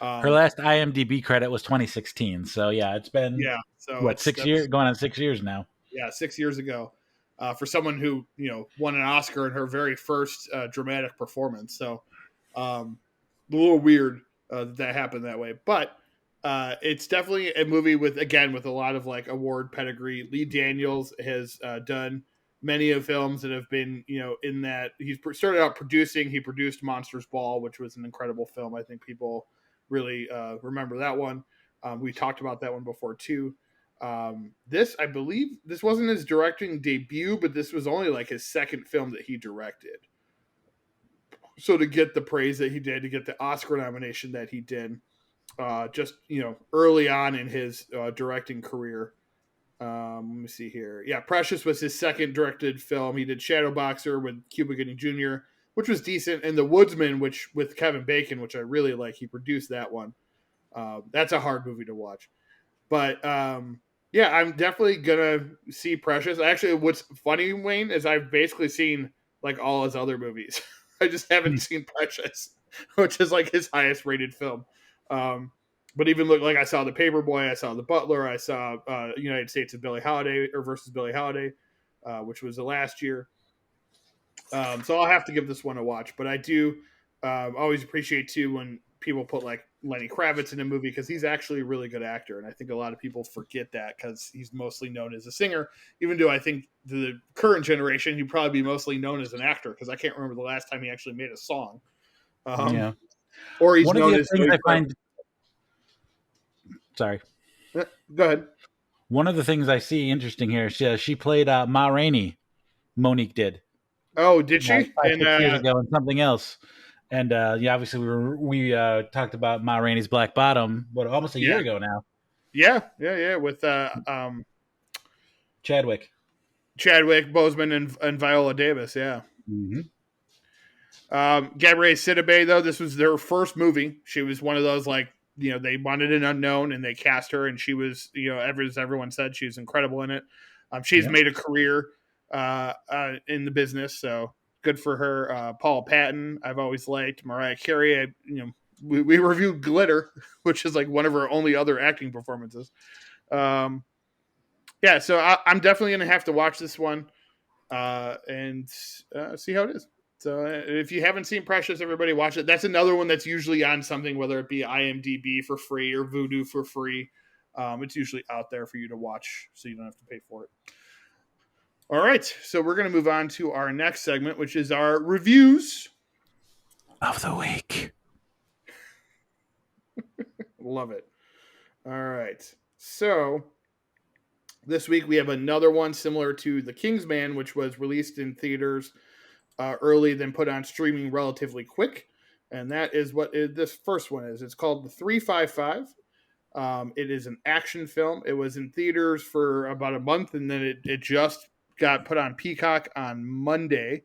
Her last IMDb credit was 2016. So yeah, it's been Yeah, so what, 6 years? Going on 6 years now. yeah, 6 years ago, for someone who won an Oscar in her very first dramatic performance. So a little weird that happened that way, but it's definitely a movie with a lot of like award pedigree. Lee Daniels has done many of films that have been in that he's started out producing. He produced Monsters Ball, which was an incredible film. I think people really remember that one. We talked about that one before too. This, I believe, this wasn't his directing debut, but this was only like his second film that he directed. So to get the praise that he did, to get the Oscar nomination that he did, just early on in his directing career. Let me see here. Yeah, Precious was his second directed film. He did Shadowboxer with Cuba Gooding Jr., which was decent, and The Woodsman, which with Kevin Bacon, which I really like. He produced that one. That's a hard movie to watch. But yeah, I'm definitely gonna see Precious. Actually, what's funny, Wayne, is I've basically seen like all his other movies. I just haven't seen Precious, which is like his highest rated film. But even look like I saw The Paperboy, I saw The Butler, I saw United States of Billie Holiday or versus Billie Holiday, which was the last year. So I'll have to give this one a watch. But I do always appreciate too when people put like Lenny Kravitz in a movie because he's actually a really good actor, and I think a lot of people forget that because he's mostly known as a singer. Even though I think the current generation he'd probably be mostly known as an actor because I can't remember the last time he actually made a song. Yeah. Or he's One of known the as. things I find. Sorry. Go ahead. One of the things I see interesting here, she played Ma Rainey. Monique did. Oh, did she? 5-6 years ago, and something else. And yeah, obviously we talked about Ma Rainey's Black Bottom, what, almost a year ago now. Yeah. With Chadwick Boseman and Viola Davis. Yeah. Mm-hmm. Gabrielle Sidibe, though, this was their first movie. She was one of those like they wanted an unknown and they cast her, and she was as everyone said, she was incredible in it. She's made a career in the business, so good for her. Paul Patton, I've always liked. Mariah Carey, we reviewed Glitter, which is like one of her only other acting performances. yeah, so I'm definitely going to have to watch this one and see how it is. So if you haven't seen Precious, everybody watch it. That's another one that's usually on something, whether it be IMDb for free or Vudu for free. It's usually out there for you to watch, so you don't have to pay for it. All right, so we're going to move on to our next segment, which is our reviews of the week. Love it. All right, so this week we have another one similar to The Kingsman, which was released in theaters early, then put on streaming relatively quick. And that is what this first one is. It's called The 355. It is an action film. It was in theaters for about a month, and then it just got put on Peacock on Monday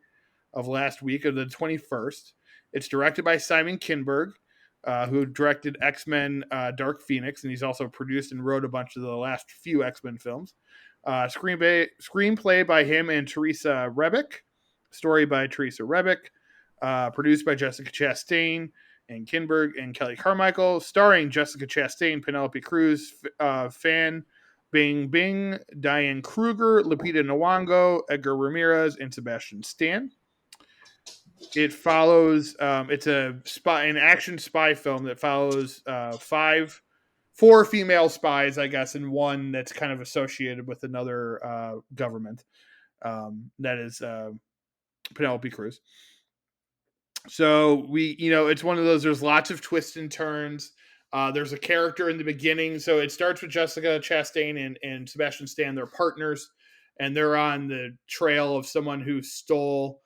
of last week, of the 21st. It's directed by Simon Kinberg, who directed X-Men Dark Phoenix, and he's also produced and wrote a bunch of the last few X-Men films. Screenplay by him and Teresa Rebick. Story by Teresa Rebick. Produced by Jessica Chastain and Kinberg and Kelly Carmichael. Starring Jessica Chastain, Penelope Cruz, Fan Bing, Diane Kruger, Lupita Nyong'o, Edgar Ramirez, and Sebastian Stan. It follows. It's an action spy film that follows four female spies, I guess, and one that's kind of associated with another government. That is Penelope Cruz. So it's one of those. There's lots of twists and turns. There's a character in the beginning, so it starts with Jessica Chastain and Sebastian Stan. They're partners, and they're on the trail of someone who stole.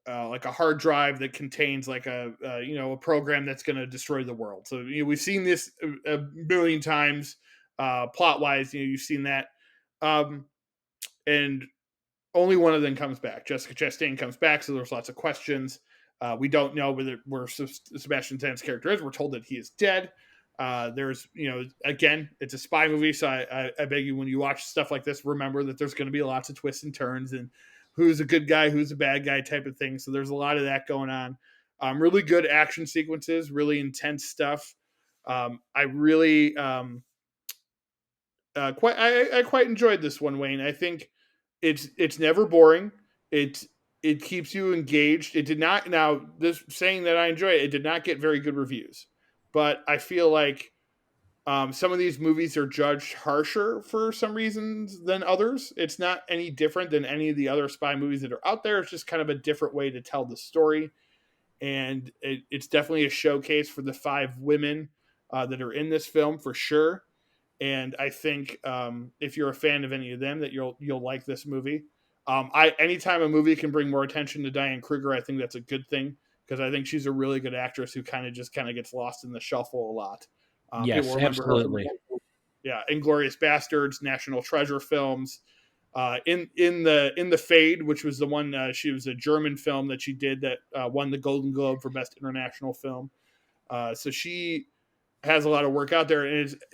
Like a hard drive that contains like a program that's going to destroy the world. So we've seen this a million times plot wise. You've seen that, and only one of them comes back. Jessica Chastain comes back, so there's lots of questions. We don't know where Sebastian Stan's character is. We're told that he is dead. There's again, it's a spy movie, so I beg you, when you watch stuff like this, remember that there's going to be lots of twists and turns and who's a good guy, who's a bad guy type of thing. So there's a lot of that going on. Really good action sequences, really intense stuff. I really quite enjoyed this one, Wayne. I think it's never boring. It keeps you engaged. It did not, now this saying that I enjoy it did not get very good reviews, but I feel like some of these movies are judged harsher for some reasons than others. It's not any different than any of the other spy movies that are out there. It's just kind of a different way to tell the story. And it's definitely a showcase for the five women that are in this film for sure. And I think if you're a fan of any of them, that you'll like this movie. Anytime a movie can bring more attention to Diane Kruger, I think that's a good thing, because I think she's a really good actress who kind of gets lost in the shuffle a lot. Yes, absolutely. Yeah, Inglourious Bastards, National Treasure films. In the Fade, which was the one she was a German film that she did that won the Golden Globe for Best International Film. So she has a lot of work out there,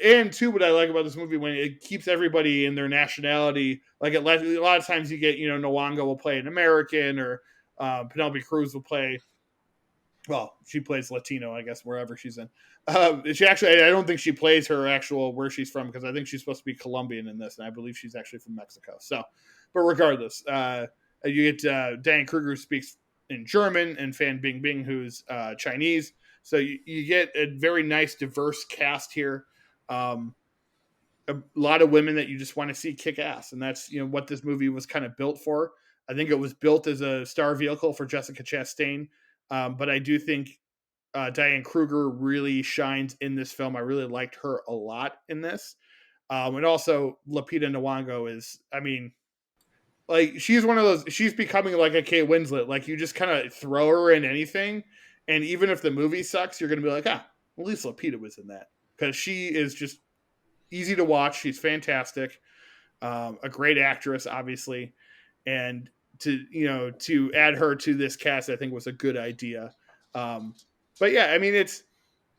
and too, what I like about this movie, when it keeps everybody in their nationality. Like a lot of times you get Nwanga will play an American, or Penelope Cruz will play. Well, she plays Latino, I guess, wherever she's in. She actually, I don't think she plays her actual where she's from, because I think she's supposed to be Colombian in this, and I believe she's actually from Mexico. So, but regardless, you get Diane Kruger, who speaks in German, and Fan Bingbing, who's Chinese. So you get a very nice, diverse cast here. A lot of women that you just want to see kick ass, and that's what this movie was kind of built for. I think it was built as a star vehicle for Jessica Chastain. But I do think Diane Kruger really shines in this film. I really liked her a lot in this. And also Lupita Nyong'o is, like, she's one of those, she's becoming like a Kate Winslet. Like, you just kind of throw her in anything. And even if the movie sucks, you're going to be like, at least Lupita was in that. Because she is just easy to watch. She's fantastic. A great actress, obviously. And to add her to this cast, I think was a good idea. But yeah,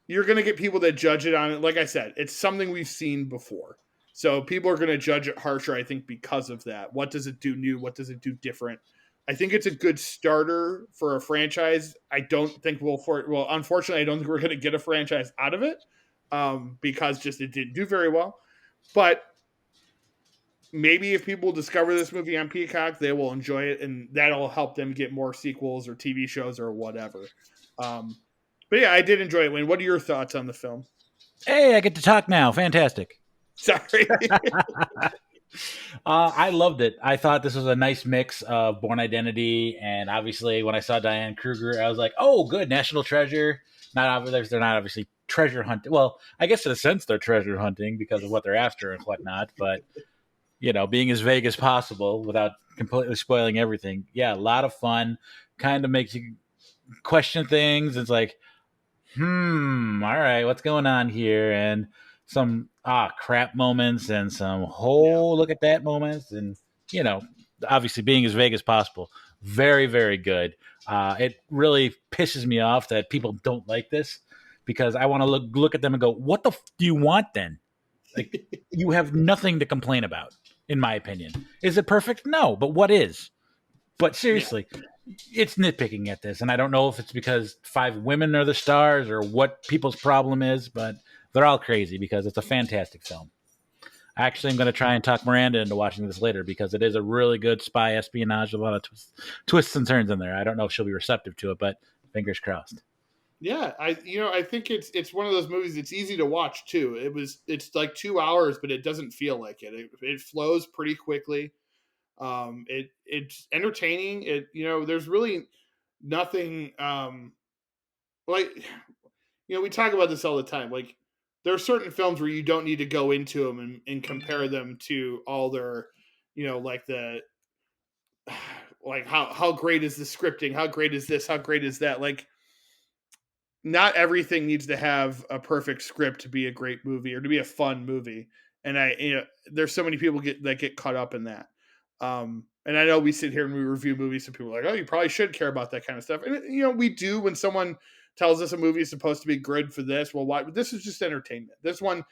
you're going to get people that judge it on it. Like I said, it's something we've seen before. So people are going to judge it harsher, I think, because of that. What does it do new? What does it do different? I think it's a good starter for a franchise. I don't think unfortunately, I don't think we're going to get a franchise out of it because just it didn't do very well. But maybe if people discover this movie on Peacock, they will enjoy it, and that'll help them get more sequels or TV shows or whatever. Um, but yeah, I did enjoy it. Wayne, what are your thoughts on the film? Hey, I get to talk now. Fantastic. Sorry. I loved it. I thought this was a nice mix of Born Identity, and obviously when I saw Diane Kruger, I was like, "Oh, good, National Treasure." They're not obviously treasure hunting. Well, I guess in a sense they're treasure hunting because of what they're after and whatnot. But being as vague as possible without completely spoiling everything. Yeah, a lot of fun. Kind of makes you question things. It's like, all right, what's going on here? And some crap moments and some look at that moments, and obviously being as vague as possible. Very, very good. It really pisses me off that people don't like this, because I want to look at them and go, what the do you want then? Like, you have nothing to complain about, in my opinion. Is it perfect? No, but what is? But seriously, it's nitpicking at this, and I don't know if it's because 5 women are the stars or what people's problem is, but they're all crazy because it's a fantastic film. Actually, I'm going to try and talk Miranda into watching this later, because it is a really good spy espionage, a lot of twists and turns in there. I don't know if she'll be receptive to it, but fingers crossed. Yeah, I think it's one of those movies. It's easy to watch too. It's like 2 hours, but it doesn't feel like it. It flows pretty quickly. It's entertaining. There's really nothing like we talk about this all the time. Like, there are certain films where you don't need to go into them and compare them to all their, like the like how great is the scripting, how great is this, how great is that. Like, not everything needs to have a perfect script to be a great movie or to be a fun movie. And there's so many people get caught up in that. And I know we sit here and we review movies, and people are like, "Oh, you probably should care about that kind of stuff." And we do when someone tells us a movie is supposed to be good for this. Well, why? This is just entertainment. This one,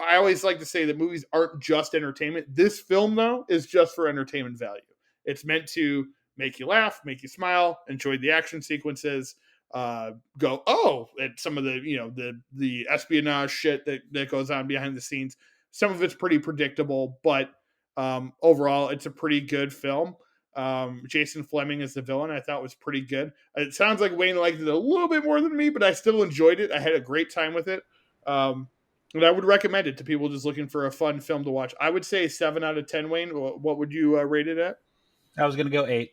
I always like to say that movies aren't just entertainment. This film, though, is just for entertainment value. It's meant to make you laugh, make you smile, enjoy the action sequences, go at some of the espionage shit that goes on behind the scenes. Some of it's pretty predictable, but overall it's a pretty good film. Jason Fleming as the villain, I thought was pretty good. It sounds like Wayne liked it a little bit more than me, but I still enjoyed it. I had a great time with it. And I would recommend it to people just looking for a fun film to watch. I would say 7 out of 10. Wayne, what would you rate it at? I was going to go 8.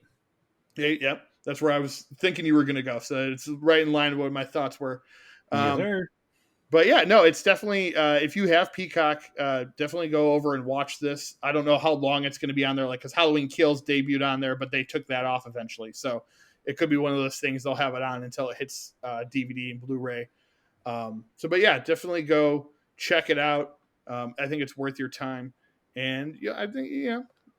8, yep. That's where I was thinking you were going to go. So it's right in line with what my thoughts were. Yes, sir. But yeah, no, it's definitely, if you have Peacock, definitely go over and watch this. I don't know how long it's going to be on there, because Halloween Kills debuted on there, but they took that off eventually. So it could be one of those things they'll have it on until it hits DVD and Blu-ray. But yeah, definitely go check it out. I think it's worth your time. And I think,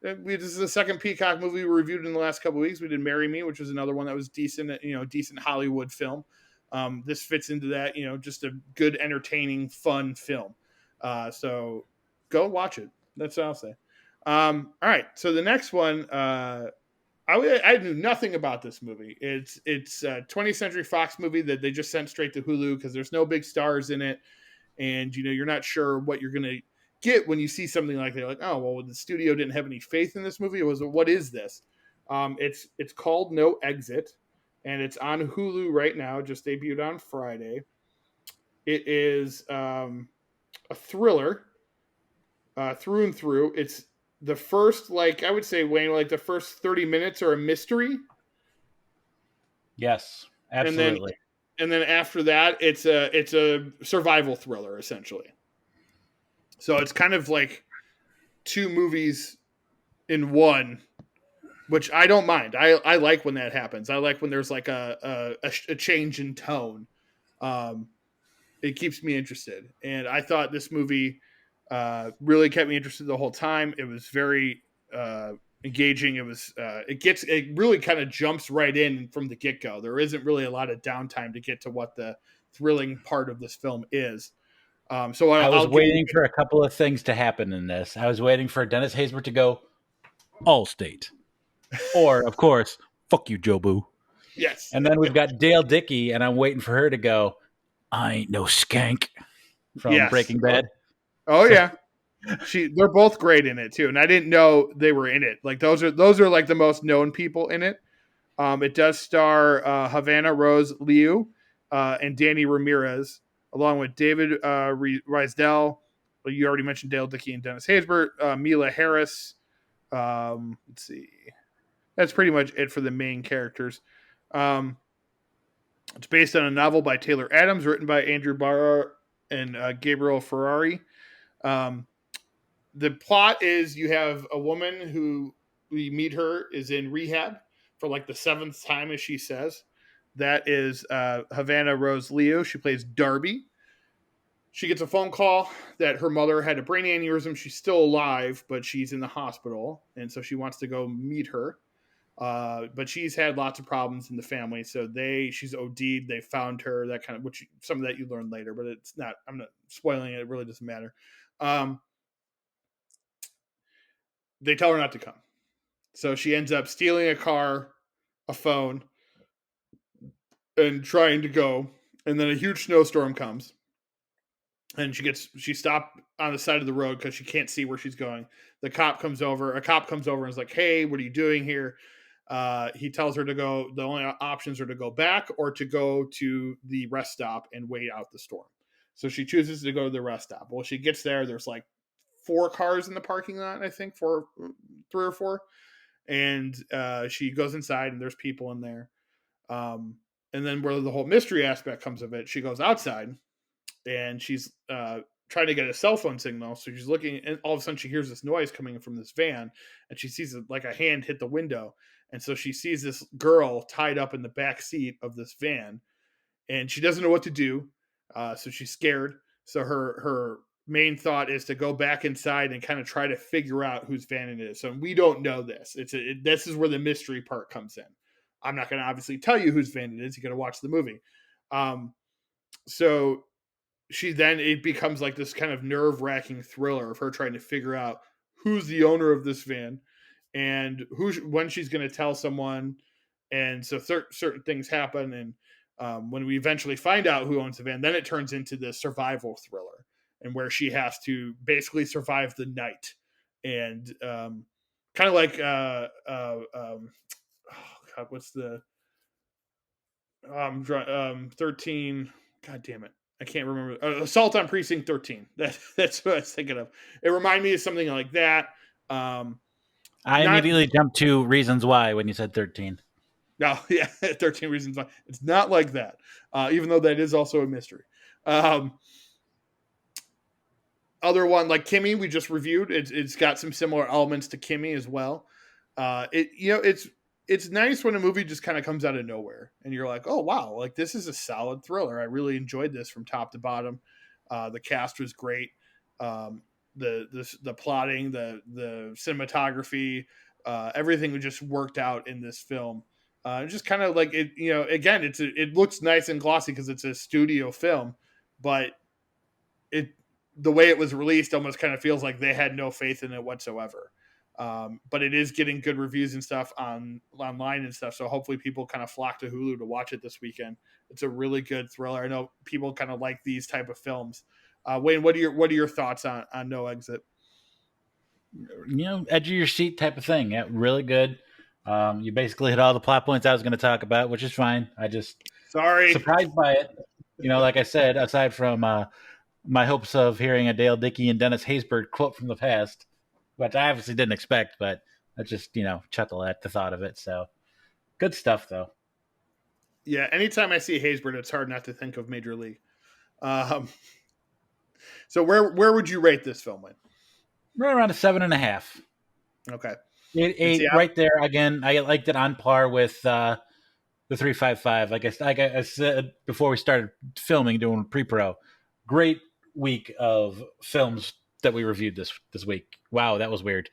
this is the second Peacock movie we reviewed in the last couple of weeks. We did Marry Me, which was another one that was decent, decent Hollywood film. This fits into that, just a good, entertaining, fun film. So go watch it. That's what I'll say. All right. So the next one, I knew nothing about this movie. It's a 20th Century Fox movie that they just sent straight to Hulu because there's no big stars in it. And, you're not sure what you're going to get when you see something like that. Like, oh, well, the studio didn't have any faith in this movie. What is this? It's called No Exit, and it's on Hulu right now. Just debuted on Friday. It is a thriller through and through. It's the first, I would say, Wayne, the first 30 minutes are a mystery. Yes, absolutely. And then after that, it's a survival thriller, essentially. So it's kind of like 2 movies in one, which I don't mind. I like when that happens. I like when there's a change in tone. It keeps me interested. And I thought this movie really kept me interested the whole time. It was very engaging. It really kind of jumps right in from the get-go. There isn't really a lot of downtime to get to what the thrilling part of this film is. So I was waiting for a couple of things to happen in this. I was waiting for Dennis Haysbert to go, Allstate. Or, of course, fuck you, Jobu. Yes. And then we've got Dale Dickey, and I'm waiting for her to go, I ain't no skank, from Breaking Bad. Oh, yeah. They're both great in it too, and I didn't know they were in it. Like those are like the most known people in it. It does star Havana Rose Liu and Danny Ramirez, along with David Rysdale. Well, you already mentioned Dale Dickey and Dennis Haysbert. Mila Harris. Let's see. That's pretty much it for the main characters. It's based on a novel by Taylor Adams, written by Andrew Barr and Gabriel Ferrari. Um, the plot is you have a woman who we meet her is in rehab for like the seventh time, as she says. That is Havana Rose Leo. She plays Darby. She gets a phone call that her mother had a brain aneurysm. She's still alive, but she's in the hospital, and so she wants to go meet her. But she's had lots of problems in the family, so she's OD'd. They found her, that kind of, which some of that you learn later, but it's not. I'm not spoiling it. It really doesn't matter. They tell her not to come, so she ends up stealing a car, a phone, and trying to go. And then a huge snowstorm comes, and she stopped on the side of the road because she can't see where she's going. A cop comes over and is like, "Hey, what are you doing here?" He tells her to go. The only options are to go back or to go to the rest stop and wait out the storm. So she chooses to go to the rest stop. Well, she gets there. There's like 4 cars in the parking lot, I think, 3 or 4. And she goes inside and there's people in there. And then where the whole mystery aspect comes of it, she goes outside and she's trying to get a cell phone signal. So she's looking, and all of a sudden she hears this noise coming from this van, and she sees like a hand hit the window. And so she sees this girl tied up in the back seat of this van, and she doesn't know what to do. So she's scared. So her main thought is to go back inside and kind of try to figure out whose van it is. So we don't know this. This is where the mystery part comes in. I'm not going to obviously tell you whose van it is. You got to watch the movie. So it becomes like this kind of nerve-wracking thriller of her trying to figure out who's the owner of this van and when she's going to tell someone. And so certain things happen. And when we eventually find out who owns the van, then it turns into this survival thriller, and where she has to basically survive the night. And kind of like, oh God, what's the 13? God damn it. I can't remember. Assault on Precinct 13. That's what I was thinking of. It reminded me of something like that. I immediately jumped to Reasons Why when you said 13. No, yeah, 13 Reasons Why. It's not like that, even though that is also a mystery. Other one, like Kimmy, we just reviewed. It's got some similar elements to Kimmy as well. It's nice when a movie just kind of comes out of nowhere and you're like, oh wow, like this is a solid thriller. I really enjoyed this from top to bottom. The cast was great. The plotting, the cinematography, everything just worked out in this film. Just kind of like it, again, it looks nice and glossy because it's a studio film, but the way it was released almost kind of feels like they had no faith in it whatsoever. But it is getting good reviews and stuff online and stuff. So hopefully people kind of flock to Hulu to watch it this weekend. It's a really good thriller. I know people kind of like these type of films. Wayne, what are your thoughts on No Exit? Edge of your seat type of thing. Yeah, really good. You basically hit all the plot points I was going to talk about, which is fine. I just surprised by it. Like I said, aside from my hopes of hearing a Dale Dickey and Dennis Haysbert quote from the past, which I obviously didn't expect, but I just, chuckle at the thought of it. So good stuff, though. Yeah, anytime I see Haysbert, it's hard not to think of Major League. So where would you rate this film, Wayne? Right around a 7.5. Okay. 8 right there. Again, I liked it on par with the 355. Like I said before we started filming, doing pre-pro. Great week of films that we reviewed this week. Wow, that was weird.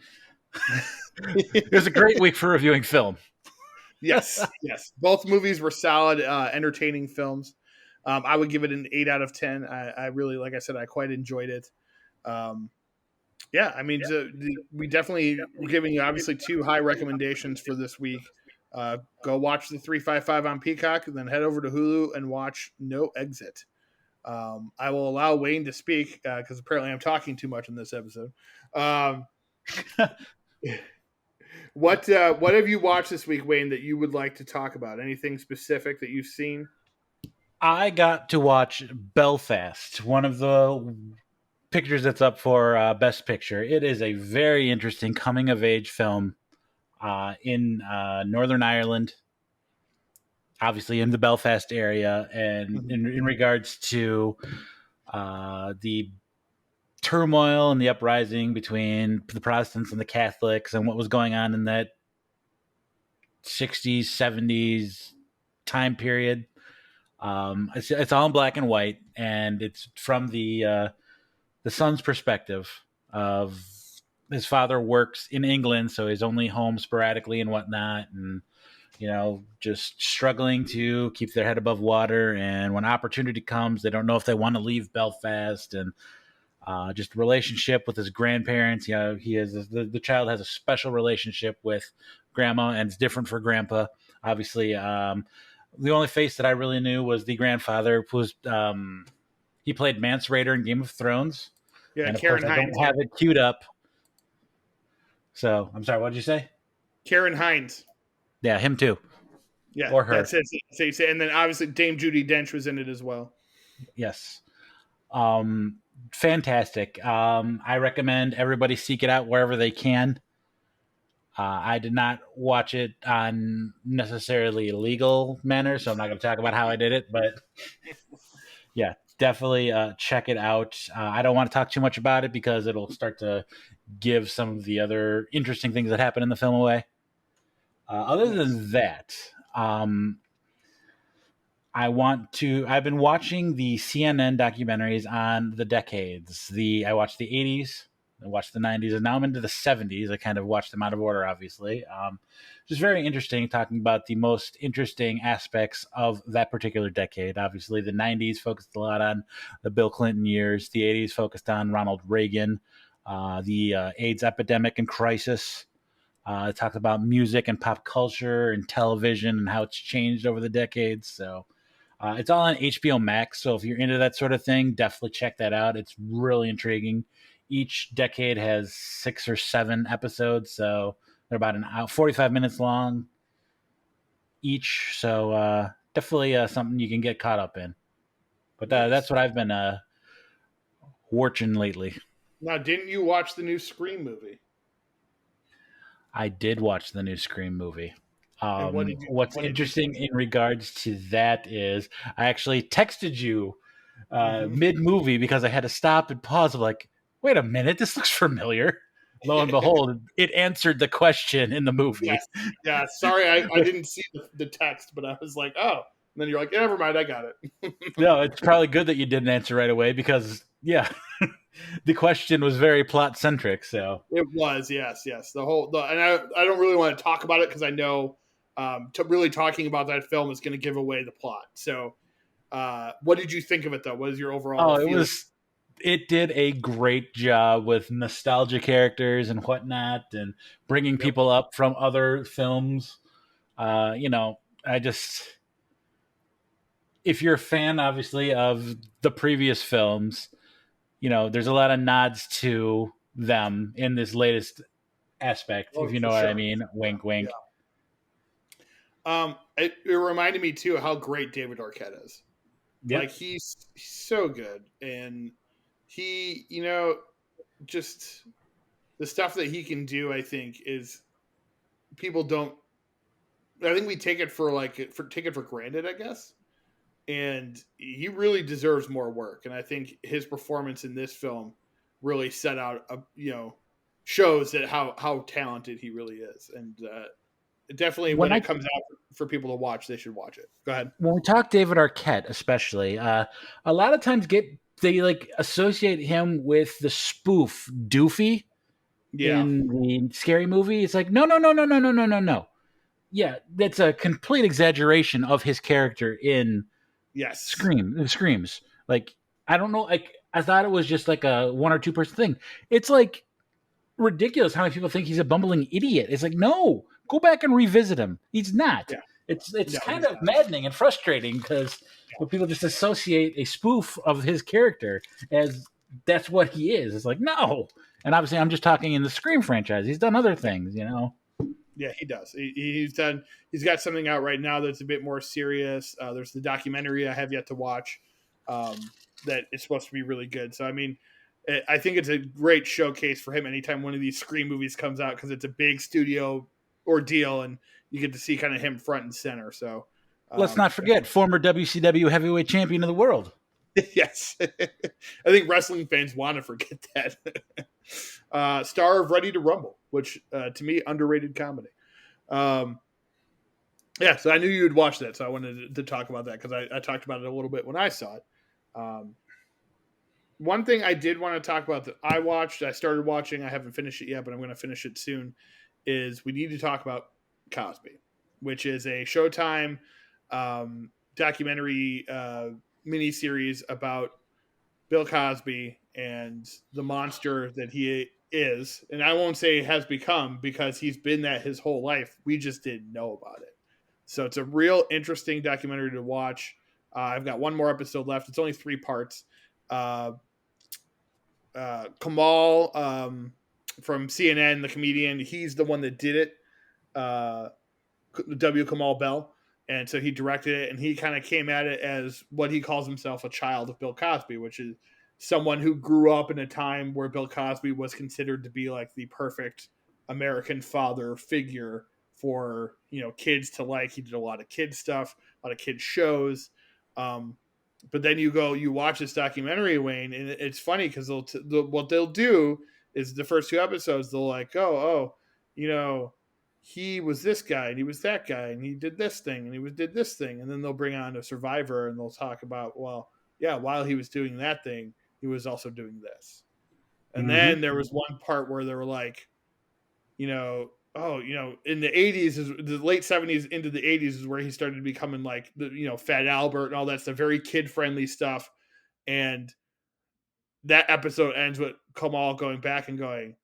It was a great week for reviewing film. Yes. Both movies were solid, entertaining films. I would give it an 8 out of 10. I really, like I said, I quite enjoyed it. We definitely were giving you obviously 2 high recommendations for this week. Go watch the 355 on Peacock, and then head over to Hulu and watch No Exit. I will allow Wayne to speak because apparently I'm talking too much in this episode. Um, what have you watched this week, Wayne, that you would like to talk about? Anything specific that you've seen? I got to watch Belfast, one of the pictures that's up for Best Picture. It is a very interesting coming of age film in Northern Ireland, obviously in the Belfast area, and in regards to the turmoil and the uprising between the Protestants and the Catholics and what was going on in that 60s, 70s time period. It's all in black and white, and it's from the son's perspective of his father works in England, so he's only home sporadically and whatnot, and just struggling to keep their head above water. And when opportunity comes, they don't know if they want to leave Belfast, and just relationship with his grandparents. He has the child has a special relationship with grandma, and it's different for grandpa. Obviously, the only face that I really knew was the grandfather, who was he played Mance Rayder in Game of Thrones. Yeah, and of Karen course, I Hines. don't have it queued up. So I'm sorry. What did you say? Karen Hines. Yeah, him too. Yeah, or her. That's it. And then obviously Dame Judi Dench was in it as well. Yes. Fantastic. I recommend everybody seek it out wherever they can. I did not watch it on necessarily legal manner, so I'm not going to talk about how I did it, but yeah, definitely check it out. I don't want to talk too much about it because it'll start to give some of the other interesting things that happen in the film away. Other than that, I've been watching the CNN documentaries on the decades. I watched the 80s, I watched the 90s, and now I'm into the 70s. I kind of watched them out of order, obviously. Just very interesting, talking about the most interesting aspects of that particular decade. Obviously, the 90s focused a lot on the Bill Clinton years. The 80s focused on Ronald Reagan, the AIDS epidemic and crisis. It talked about music and pop culture and television and how it's changed over the decades. So it's all on HBO Max. So if you're into that sort of thing, definitely check that out. It's really intriguing. Each decade has 6 or 7 episodes, so they're about 45 minutes long each. So definitely something you can get caught up in. But that's what I've been watching lately. Now, didn't you watch the new Scream movie? I did watch the new Scream movie. What's what interesting in regards to that is I actually texted you mid-movie because I had to stop and pause. I'm like, wait a minute, this looks familiar. Lo and behold, it answered the question in the movie. Yes. Yeah, sorry, I didn't see the text, but I was like, oh. And then you're like, yeah, never mind, I got it. No, it's probably good that you didn't answer right away because, yeah, the question was very plot-centric. So it was, yes. And I don't really want to talk about it because I know really talking about that film is going to give away the plot. So what did you think of it, though? What is your overall feeling? It did a great job with nostalgia characters and whatnot, and bringing people up from other films. If you're a fan, obviously, of the previous films, there's a lot of nods to them in this latest aspect, if you know what I mean. Wink, wink. Yeah. It reminded me, too, how great David Arquette is. Yep. Like, he's so good, and he, just the stuff that he can do, I think, is people don't. I think we take it for granted, I guess. And he really deserves more work. And I think his performance in this film really set out, shows that how talented he really is. And definitely when it comes out for people to watch, they should watch it. Go ahead. When we talk David Arquette, especially, a lot of times they associate him with the spoof Doofy in the Scary Movie. It's like, no. Yeah, that's a complete exaggeration of his character in Screams. Like, I don't know. Like, I thought it was just like a 1 or 2 person thing. It's like ridiculous how many people think he's a bumbling idiot. It's like, no, go back and revisit him. He's not. Yeah. It's No, kind he's of not. maddening and frustrating because people just associate a spoof of his character as that's what he is. It's like no, and obviously I'm just talking in the Scream franchise. He's done other things, you know. Yeah, he does. He's done. He's got something out right now that's a bit more serious. There's the documentary I have yet to watch that is supposed to be really good. So I mean, I think it's a great showcase for him anytime one of these Scream movies comes out because it's a big studio ordeal and you get to see kind of him front and center. So Let's not forget former WCW heavyweight champion of the world. yes, I think wrestling fans want to forget that. Star of Ready to Rumble, which to me underrated comedy. Yeah, so I knew you would watch that, so I wanted to talk about that because I talked about it a little bit when I saw it. One thing I did want to talk about that I started watching, I haven't finished it yet, but I'm going to finish it soon, is we need to talk about Cosby, which is a Showtime documentary miniseries about Bill Cosby and the monster that he is. And I won't say has become because he's been that his whole life. We just didn't know about it. So it's a real interesting documentary to watch. I've got one more episode left. It's only 3 parts. Kamal from CNN, the comedian, he's the one that did it. W. Kamal Bell. And so he directed it, and he kind of came at it as what he calls himself a child of Bill Cosby, which is someone who grew up in a time where Bill Cosby was considered to be like the perfect American father figure for, you know, kids to like. He did a lot of kids stuff, a lot of kids shows. But then you watch this documentary, Wayne, and it's funny because what they'll do is the first 2 episodes, they'll like, oh, you know, he was this guy and he was that guy and he did this thing and did this thing. And then they'll bring on a survivor and they'll talk about, well, yeah, while he was doing that thing, he was also doing this. And then there was one part where they were like, you know, oh, you know, in the 80s, the late 70s into the 80s is where he started becoming like the, you know, Fat Albert and all that stuff, very kid friendly stuff. And that episode ends with Kamal going back and going,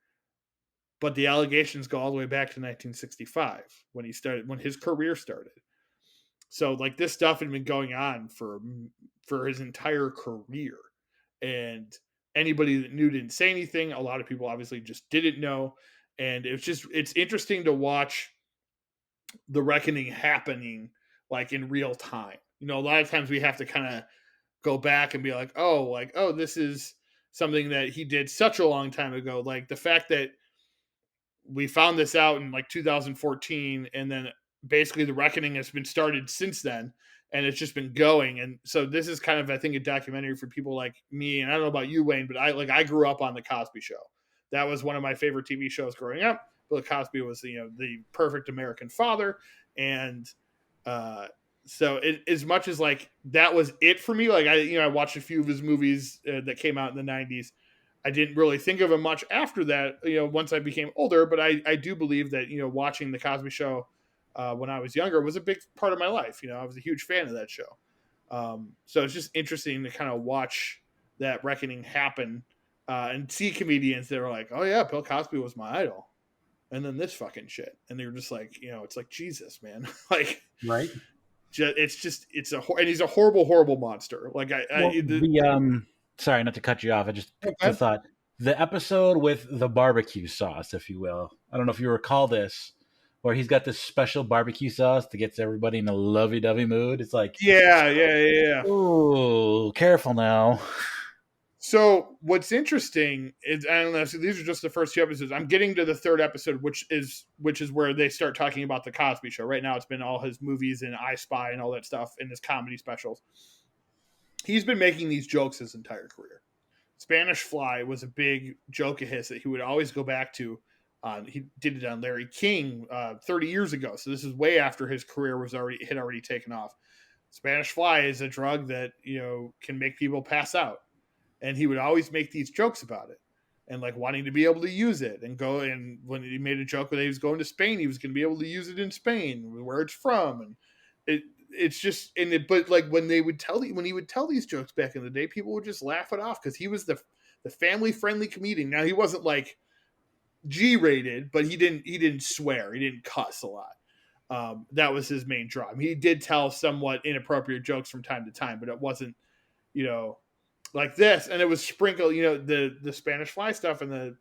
but the allegations go all the way back to 1965 when his career started. So like this stuff had been going on for his entire career, and anybody that knew didn't say anything. A lot of people obviously just didn't know, and it's interesting to watch the reckoning happening like in real time. You know, a lot of times we have to kind of go back and be like, oh, this is something that he did such a long time ago. Like the fact that we found this out in like 2014, and then basically the reckoning has been started since then, and it's just been going. And so this is kind of, I think, a documentary for people like me. And I don't know about you, Wayne, but I grew up on the Cosby Show. That was one of my favorite TV shows growing up. Bill Cosby was the perfect American father, and so as much as like that was it for me, like I watched a few of his movies that came out in the 90s. I didn't really think of him much after that, once I became older, but I do believe that, watching the Cosby Show when I was younger was a big part of my life. I was a huge fan of that show. So it's just interesting to kind of watch that reckoning happen and see comedians that are like, oh yeah, Bill Cosby was my idol. And then this fucking shit. And they're just like, it's like, Jesus, man. Like, right. And he's a horrible, horrible monster. Like sorry, not to cut you off. I just thought the episode with the barbecue sauce, if you will. I don't know if you recall this, where he's got this special barbecue sauce that gets everybody in a lovey-dovey mood. It's like, yeah. Ooh, careful now. So what's interesting is, I don't know. So these are just the first 2 episodes. I'm getting to the 3rd episode, which is where they start talking about the Cosby Show. Right now, it's been all his movies and I Spy and all that stuff in his comedy specials. He's been making these jokes his entire career. Spanish Fly was a big joke of his that he would always go back to. He did it on Larry King 30 years ago. So this is way after his career had already taken off. Spanish Fly is a drug that, can make people pass out. And he would always make these jokes about it and like wanting to be able to use it and go. And when he made a joke when he was going to Spain, he was going to be able to use it in Spain, where it's from. And it's just, but like when he would tell these jokes back in the day, people would just laugh it off because he was the family friendly comedian. Now he wasn't like G-rated, but he didn't swear. He didn't cuss a lot. That was his main draw. I mean, he did tell somewhat inappropriate jokes from time to time, but it wasn't, like this. And it was sprinkled, the Spanish Fly stuff and the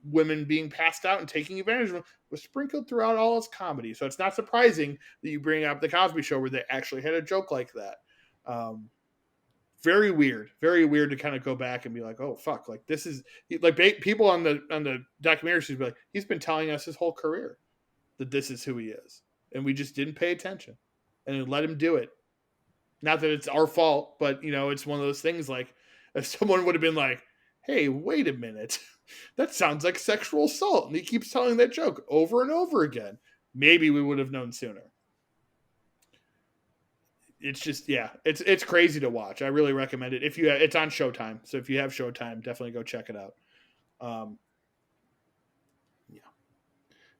women being passed out and taking advantage of them was sprinkled throughout all his comedy. So it's not surprising that you bring up the Cosby Show where they actually had a joke like that. Very weird to kind of go back and be like, oh fuck, like this is like people on the documentary should be like, he's been telling us his whole career that this is who he is, and we just didn't pay attention and let him do it. Not that it's our fault, but it's one of those things. Like if someone would have been like, hey, wait a minute, that sounds like sexual assault, and he keeps telling that joke over and over again, maybe we would have known sooner. It's just, it's crazy to watch. I really recommend it. It's on Showtime, so if you have Showtime, definitely go check it out.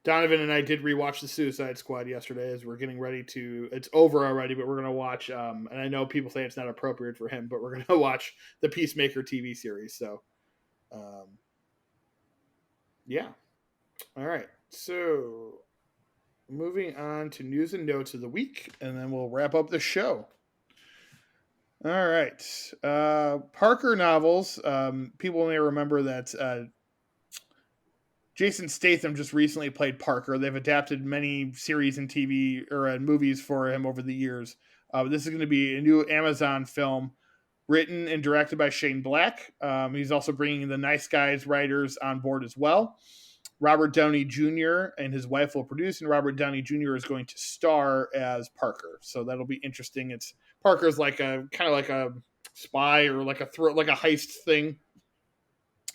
Donovan and I did rewatch The Suicide Squad yesterday as we're getting ready to. It's over already, but we're going to watch. And I know people say it's not appropriate for him, but we're going to watch the Peacemaker TV series. So, yeah. All right. So, moving on to news and notes of the week, and then we'll wrap up the show. All right. Parker novels. People may remember that Jason Statham just recently played Parker. They've adapted many series and TV or movies for him over the years. This is going to be a new Amazon film written and directed by Shane Black. He's also bringing the Nice Guys writers on board as well. Robert Downey Jr. and his wife will produce, and Robert Downey Jr. is going to star as Parker. So that'll be interesting. Parker's like a kind of like a spy or like a heist thing.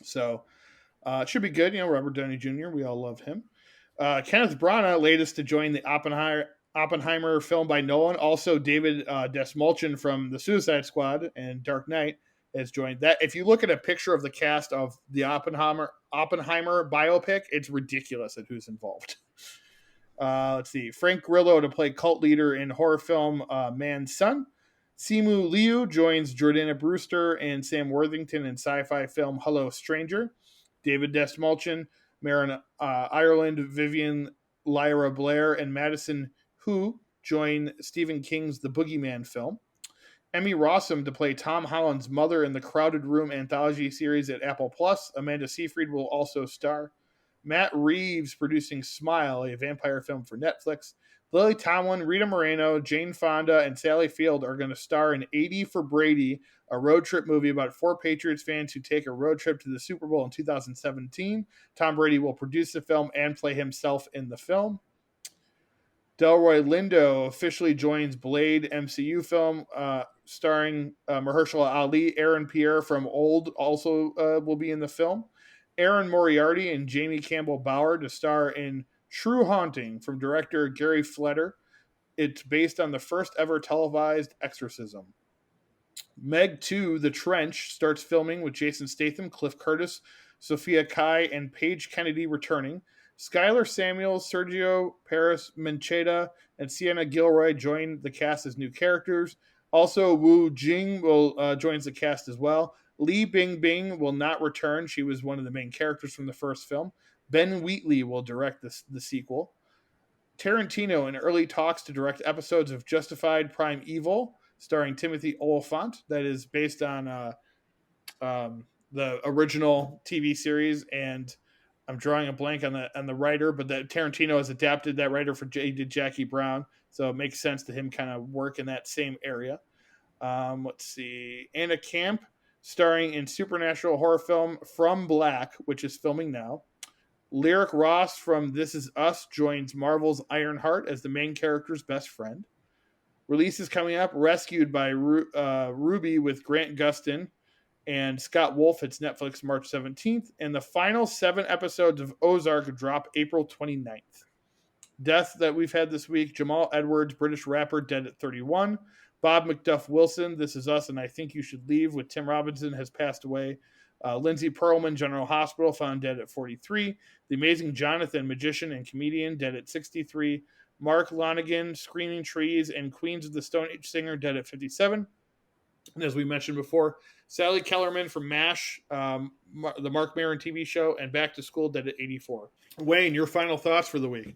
So it should be good. Robert Downey Jr., we all love him. Kenneth Branagh, latest to join the Oppenheimer film by Nolan. Also, David Desmulchin from The Suicide Squad and Dark Knight has joined that. If you look at a picture of the cast of the Oppenheimer biopic, it's ridiculous at who's involved. Let's see. Frank Grillo to play cult leader in horror film Man's Son. Simu Liu joins Jordana Brewster and Sam Worthington in sci-fi film Hello Stranger. David Desmulchin, Marin Ireland, Vivian Lyra Blair, and Madison Hu join Stephen King's The Boogeyman film. Emmy Rossum to play Tom Holland's mother in the Crowded Room anthology series at Apple+. Amanda Seyfried will also star. Matt Reeves producing Smile, a vampire film for Netflix. Lily Tomlin, Rita Moreno, Jane Fonda, and Sally Field are going to star in 80 for Brady, a road trip movie about 4 Patriots fans who take a road trip to the Super Bowl in 2017. Tom Brady will produce the film and play himself in the film. Delroy Lindo officially joins Blade MCU film starring Mahershala Ali. Aaron Pierre from Old also will be in the film. Aaron Moriarty and Jamie Campbell Bower to star in True Haunting from director Gary Fletter. It's based on the first ever televised exorcism. Meg 2, The Trench, starts filming with Jason Statham, Cliff Curtis, Sophia Kai, and Paige Kennedy returning. Skylar Samuels, Sergio Paris Mencheta, and Sienna Gilroy join the cast as new characters. Also, Wu Jing will joins the cast as well. Li Bingbing will not return. She was one of the main characters from the first film. Ben Wheatley will direct the sequel. Tarantino in early talks to direct episodes of Justified Prime Evil, starring Timothy Olyphant. That is based on the original TV series, and I'm drawing a blank on the writer, but that Tarantino has adapted that writer for Jackie Brown, so it makes sense to him kind of work in that same area. Let's see. Anna Camp, starring in supernatural horror film From Black, which is filming now. Lyric Ross from This Is Us joins Marvel's Ironheart as the main character's best friend. Release is coming up. Rescued by Ruby with Grant Gustin and Scott Wolf hits Netflix March 17th. And the final 7 episodes of Ozark drop April 29th. Death that we've had this week. Jamal Edwards, British rapper, dead at 31. Bob McDuff Wilson, This Is Us and I Think You Should Leave with Tim Robinson has passed away. Lindsay Perlman, General Hospital, found dead at 43. The Amazing Jonathan, magician and comedian, dead at 63. Mark Lonigan, Screaming Trees, and Queens of the Stone Age singer, dead at 57. And as we mentioned before, Sally Kellerman from MASH, the Mark Maron TV show, and Back to School, dead at 84. Wayne, your final thoughts for the week?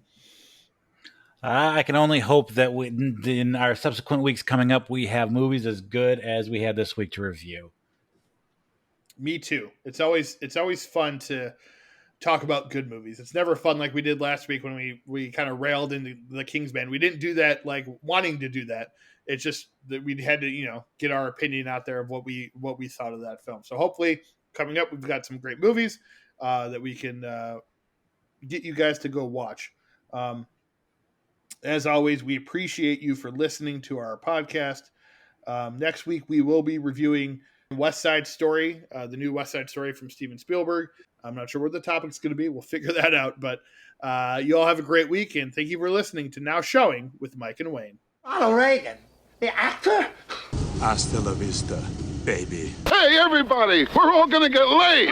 I can only hope that in our subsequent weeks coming up, we have movies as good as we had this week to review. Me too. It's always fun to talk about good movies. It's never fun like we did last week when we kind of railed into the Kingsman. We didn't do that like wanting to do that. It's just that we had to, get our opinion out there of what we thought of that film. So hopefully coming up, we've got some great movies that we can get you guys to go watch. As always, we appreciate you for listening to our podcast. Next week, we will be reviewing West Side Story, the new West Side Story from Steven Spielberg. I'm not sure what the topic's going to be. We'll figure that out. But you all have a great week, and thank you for listening to Now Showing with Mike and Wayne. Ronald Reagan, the actor? Hasta la vista, baby. Hey, everybody, we're all going to get laid.